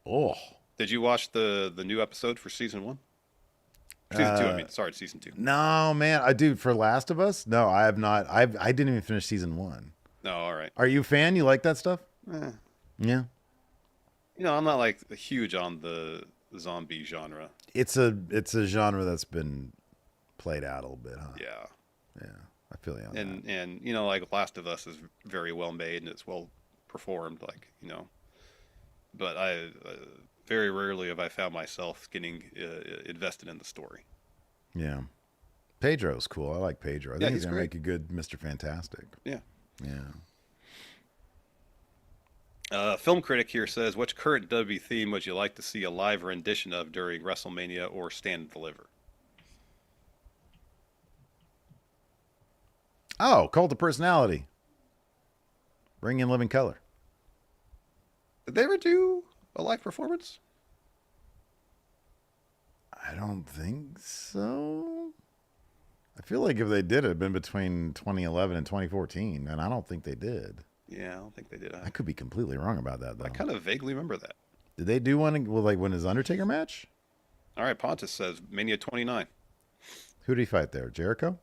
Oh. Did you watch the new episode for season 1? Season 2, I mean. Sorry, season 2. No, man. Dude, for Last of Us? No, I have not. I didn't even finish season 1. No, all right. Are you a fan? You like that stuff? Yeah. You know, I'm not like huge on the zombie genre. It's a genre that's been played out a little bit, huh? Yeah. Yeah. I feel you on that. And you know, like Last of Us is very well made and it's well performed, like, you know. But I very rarely have I found myself getting invested in the story. Yeah. Pedro's cool. I like Pedro. I think he's going to make a good Mr. Fantastic. Yeah. Yeah. Film critic here says, which current WWE theme would you like to see a live rendition of during WrestleMania or Stand and Deliver? Oh, Cult of Personality. Bring in Living Color. Did they ever do a live performance? I don't think so. I feel like if they did, it had been between 2011 and 2014, and I don't think they did. Yeah, I don't think they did. I could be completely wrong about that, though. I kind of vaguely remember that. Did they do one with like when his Undertaker match? All right, Pontus says Mania 29. Who did he fight there? Jericho?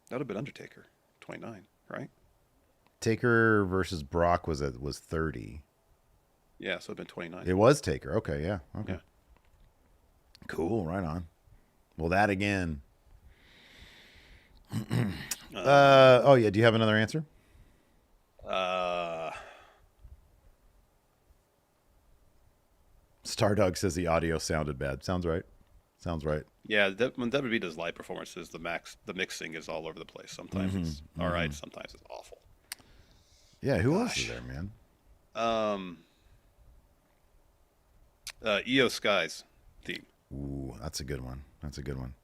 That would have been Undertaker, 29, right? Taker versus Brock was 30. Yeah, so it would have been 29. It was Taker. Okay, yeah. Okay. Yeah. Cool, right on. Well, that again. Oh yeah, do you have another answer? Stardog says the audio sounded bad. Sounds right. Sounds right. Yeah, when WWE does live performances, the mixing is all over the place. Sometimes it's all right, sometimes it's awful. Yeah, who else is there, man? EO Skies theme. Ooh, that's a good one. That's a good one.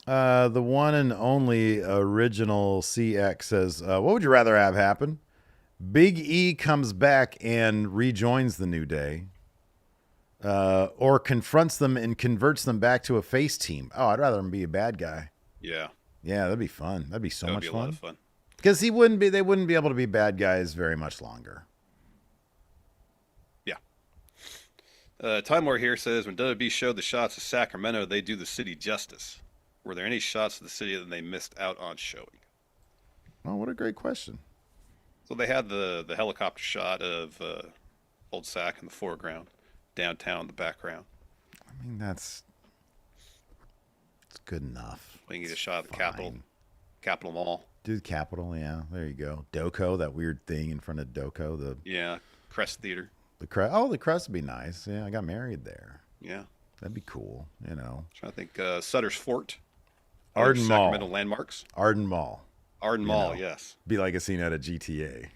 The one and only original CX says, what would you rather have happen? Big E comes back and rejoins the New Day, or confronts them and converts them back to a face team. Oh, I'd rather him be a bad guy. Yeah. Yeah, that'd be fun. That'd be so much That would be a lot of fun. Because they wouldn't be able to be bad guys very much longer. Yeah. Time War here says, when WWE showed the shots of Sacramento, they do the city justice. Were there any shots of the city that they missed out on showing? Oh, what a great question. So they had the helicopter shot of Old Sac in the foreground, downtown in the background. I mean, it's good enough. We can get a shot of the Capitol Mall. Do the Capitol, yeah. There you go. Doco, that weird thing in front of Doco. Yeah, Crest Theater. The crest would be nice. Yeah, I got married there. Yeah. That'd be cool, you know. I'm trying to think. Sutter's Fort. Arden Mall. Sacramento landmarks. Arden Mall. Arden Mall, yes. Be like a scene out of GTA.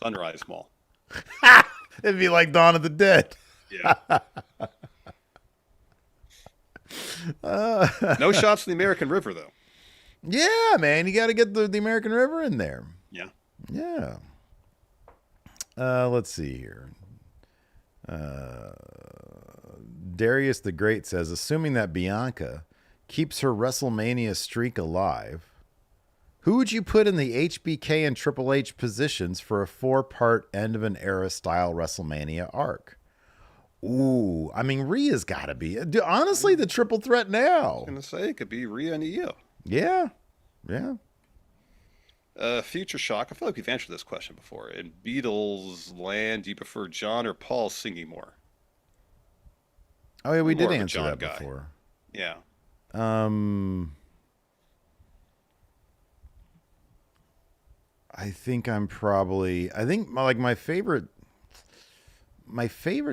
Sunrise Mall. It'd be like Dawn of the Dead. Yeah. No shots in the American River, though. Yeah, man. You got to get the American River in there. Yeah. Yeah. Let's see here. Darius the Great says, assuming that Bianca keeps her WrestleMania streak alive, who would you put in the HBK and Triple H positions for a 4-part end of an era style WrestleMania arc? Ooh, I mean, Rhea's got to be. Honestly, the triple threat now. I was going to say, it could be Rhea and Io. Yeah. Yeah. Future Shock. I feel like we've answered this question before. In Beatles land, do you prefer John or Paul singing more? Oh, yeah, we More did of a answer John that guy. before. Yeah. I think like my favorite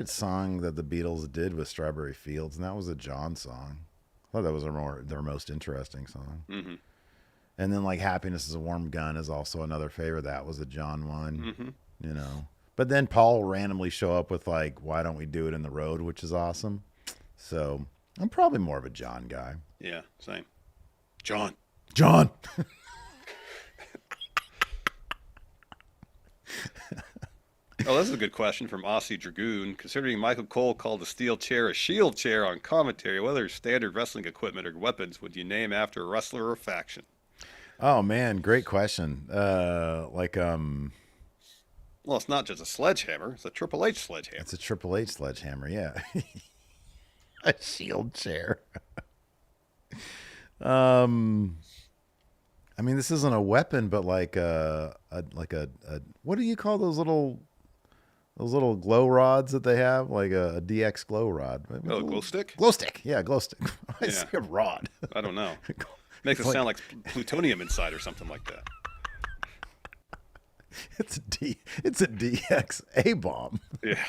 song that the Beatles did was Strawberry Fields, and that was a John song. I thought that was their most interesting song. Mm-hmm. And then like Happiness is a Warm Gun is also another favorite. That was a John one, Mm-hmm. you know. But then Paul will randomly show up with like, Why Don't We Do It in the Road, which is awesome. So I'm probably more of a John guy. Yeah, same. John. Oh, this is a good question from Aussie Dragoon. Considering Michael Cole called the steel chair a shield chair on commentary, whether standard wrestling equipment or weapons would you name after a wrestler or faction? Oh man, great question. Well, it's not just a sledgehammer; it's a Triple H sledgehammer. It's a Triple H sledgehammer, yeah. A shield chair. I mean, this isn't a weapon, but like a what do you call those little glow rods that they have? Like a DX glow rod. Oh, glow stick? Glow stick. Yeah, glow stick. I Yeah. say a rod. I don't know. Makes it sound like plutonium inside or something like that. It's a DX A bomb. Yeah.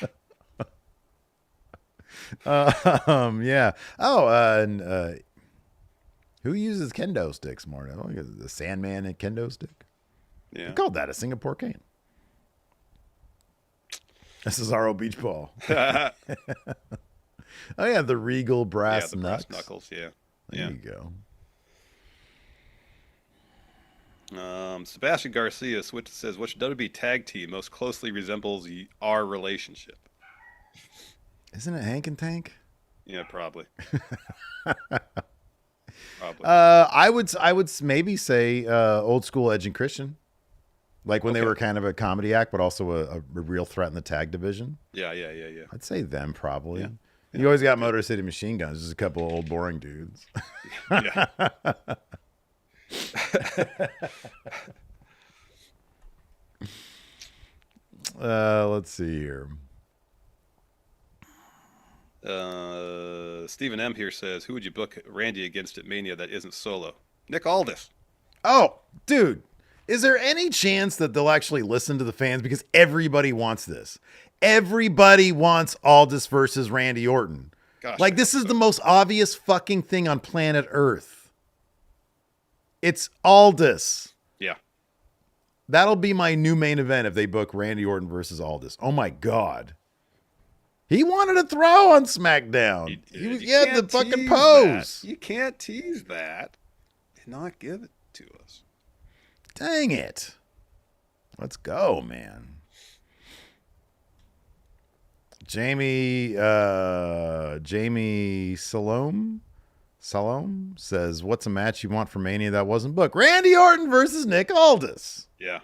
Yeah. Oh, and who uses kendo sticks more? The Sandman and kendo stick. Yeah. We called that a Singapore cane. This is our old beach ball. Oh yeah, the Regal brass knucks. Brass knuckles. Yeah. There you go. Sebastian Garcia says, which WWE tag team most closely resembles our relationship? Isn't it Hank and Tank? Yeah, probably. Probably. I would maybe say old school Edge and Christian, like when they were kind of a comedy act, but also a real threat in the tag division. Yeah. I'd say them probably. Yeah. You always got Motor City Machine Guns, just a couple of old boring dudes. Yeah. Let's see here. Stephen M here says, who would you book Randy against at Mania that isn't Solo? Nick Aldis. Oh, dude, is there any chance that they'll actually listen to the fans? Because everybody wants this. Everybody wants Aldis versus Randy Orton. Gosh, like, this is the most obvious fucking thing on planet Earth. It's Aldis. Yeah. That'll be my new main event if they book Randy Orton versus Aldis. Oh my God. He wanted to throw on SmackDown. He had the fucking pose. That. You can't tease that and not give it to us. Dang it. Let's go, man. Jamie Salome says, what's a match you want for Mania that wasn't booked? Randy Orton versus Nick Aldis. Yeah.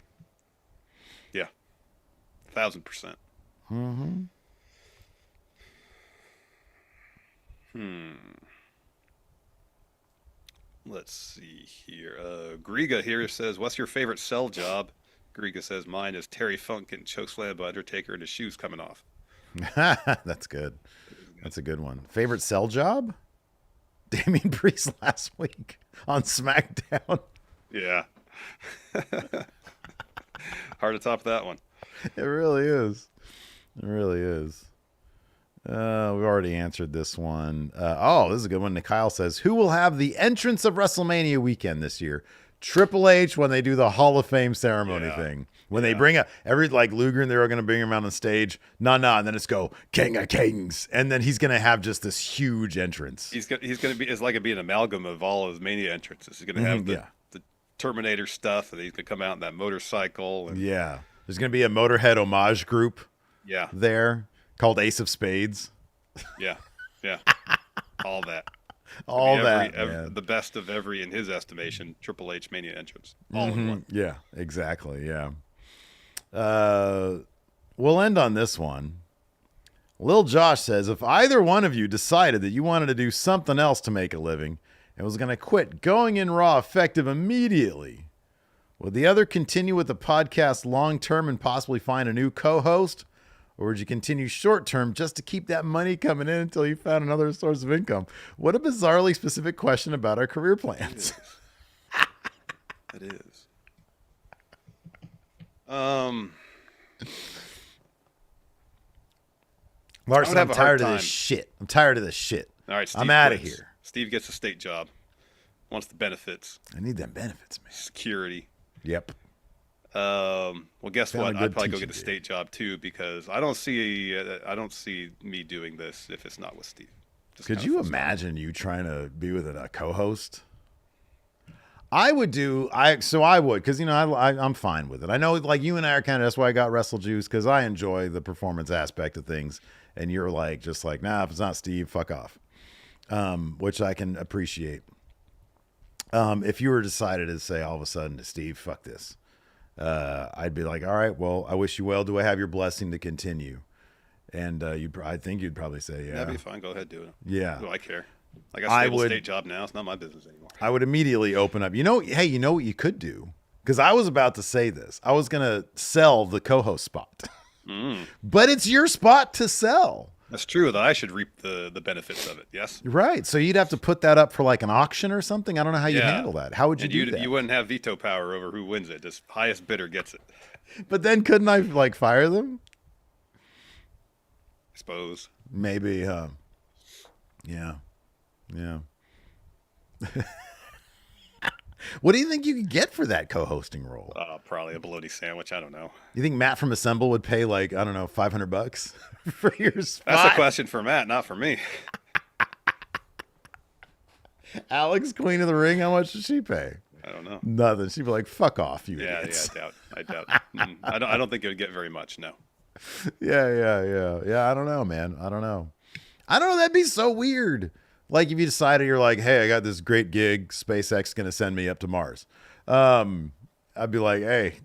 1,000%. Mm-hmm. Let's see here. Griga here says, what's your favorite cell job? Griga says, mine is Terry Funk getting chokeslammed by Undertaker and his shoes coming off. That's good. That's a good one. Favorite cell job? Damian Priest last week on SmackDown. Yeah. Hard to top that one. It really is. It really is. We've already answered this one. This is a good one. Kyle says, who will have the entrance of WrestleMania weekend this year? Triple H when they do the Hall of Fame ceremony thing. When they bring like Luger and they're going to bring him out on stage. And then it's go King of Kings. And then he's going to have just this huge entrance. He's going to be, it's like it'd be an amalgam of all of his Mania entrances. He's going to have the Terminator stuff, and he's going to come out in that motorcycle. And, there's going to be a Motorhead homage group there called Ace of Spades. Yeah. All that. All that. The best of every, in his estimation, Triple H Mania entrance. All in one. Yeah, exactly. Yeah. We'll end on this one. Lil Josh says, if either one of you decided that you wanted to do something else to make a living and was going to quit going in Raw effective immediately, would the other continue with the podcast long-term and possibly find a new co-host? Or would you continue short-term just to keep that money coming in until you found another source of income? What a bizarrely specific question about our career plans. It is. Larson, I'm tired of this shit. All right, Steve, I'm out of here. Steve gets a state job. Wants the benefits. I need them benefits, man. Security. Yep. Well, guess what? I'd probably go get a state job too, because I don't see me doing this if it's not with Steve. Could you imagine you trying to be with a co-host? I would, because I'm fine with it. I know, like, you and I are kind of, that's why I got Wrestle Juice, because I enjoy the performance aspect of things, and you're like, just like, nah, if it's not Steve, fuck off, which I can appreciate. If you were decided to say all of a sudden to Steve, fuck this, I'd be like, all right, well, I wish you well. Do I have your blessing to continue? And I think you'd probably say, yeah. That'd be fine. Go ahead, do it. Yeah. Do I care? I got a stable state job now. It's not my business anymore. I would immediately open up. You know what you could do? Because I was about to say this. I was going to sell the co-host spot. But it's your spot to sell. That's true, that I should reap the benefits of it, yes? Right. So you'd have to put that up for like an auction or something. I don't know how you handle that. How would you do that? You wouldn't have veto power over who wins it. Just highest bidder gets it. But then couldn't I like fire them? I suppose. Maybe, yeah. What do you think you could get for that co-hosting role? Probably a bologna sandwich. I don't know. You think Matt from Assemble would pay like, I don't know, $500 for your spot? That's a question for Matt, not for me. Alex, Queen of the Ring, how much does she pay? I don't know. Nothing. She'd be like, fuck off, you idiots. I doubt. I don't think it would get very much, no. Yeah. I don't know, man. I don't know. That'd be so weird. Like if you decided you're like, hey, I got this great gig. SpaceX is going to send me up to Mars. I'd be like, hey,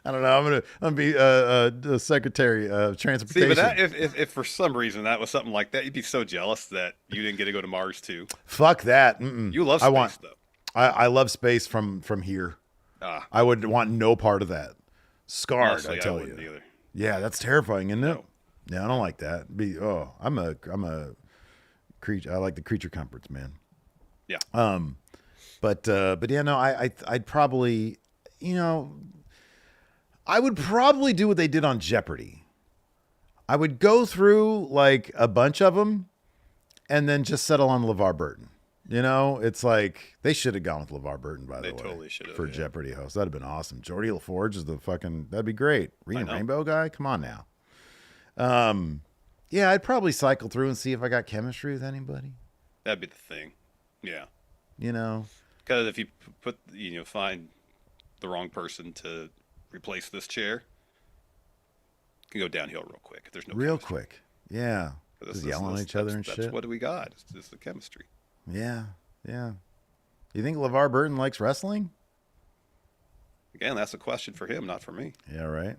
I don't know. I'm gonna be the Secretary of Transportation. See, but if for some reason that was something like that, you'd be so jealous that you didn't get to go to Mars too. Fuck that. You love space, though. I love space from here. I would want no part of that. Scarred, honestly, I tell you. Either. Yeah, that's terrifying, isn't it? No. Yeah, I don't like that. I'm a creature. I like the creature comforts, man. Yeah. But yeah, no, I'd probably, I would probably do what they did on Jeopardy. I would go through like a bunch of them and then just settle on LeVar Burton. It's like they should have gone with LeVar Burton, by the way. They totally should have. For Jeopardy host. That'd have been awesome. Geordie LaForge is that'd be great. Reading Rainbow guy? Come on now. Yeah, I'd probably cycle through and see if I got chemistry with anybody. That'd be the thing. Yeah. Because if you find the wrong person to replace this chair, it can go downhill real quick. There's no real chemistry. Quick. Yeah. Just yelling at each other and shit. That's what do we got? It's just the chemistry. Yeah. You think LeVar Burton likes wrestling? Again, that's a question for him, not for me. Yeah, right.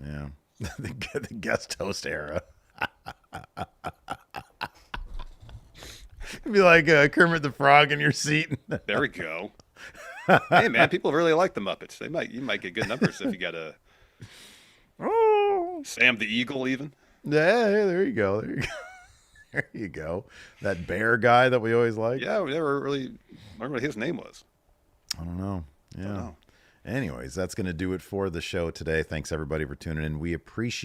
Yeah. the guest host era. It'd be like Kermit the Frog in your seat. There we go. Hey man, people really like the Muppets. You might get good numbers if you got a Sam the Eagle even. Yeah, there you go. There you go. That bear guy that we always like. Yeah, we never really learned what his name was. I don't know. Yeah. Don't know. Anyways, that's going to do it for the show today. Thanks everybody for tuning in. We appreciate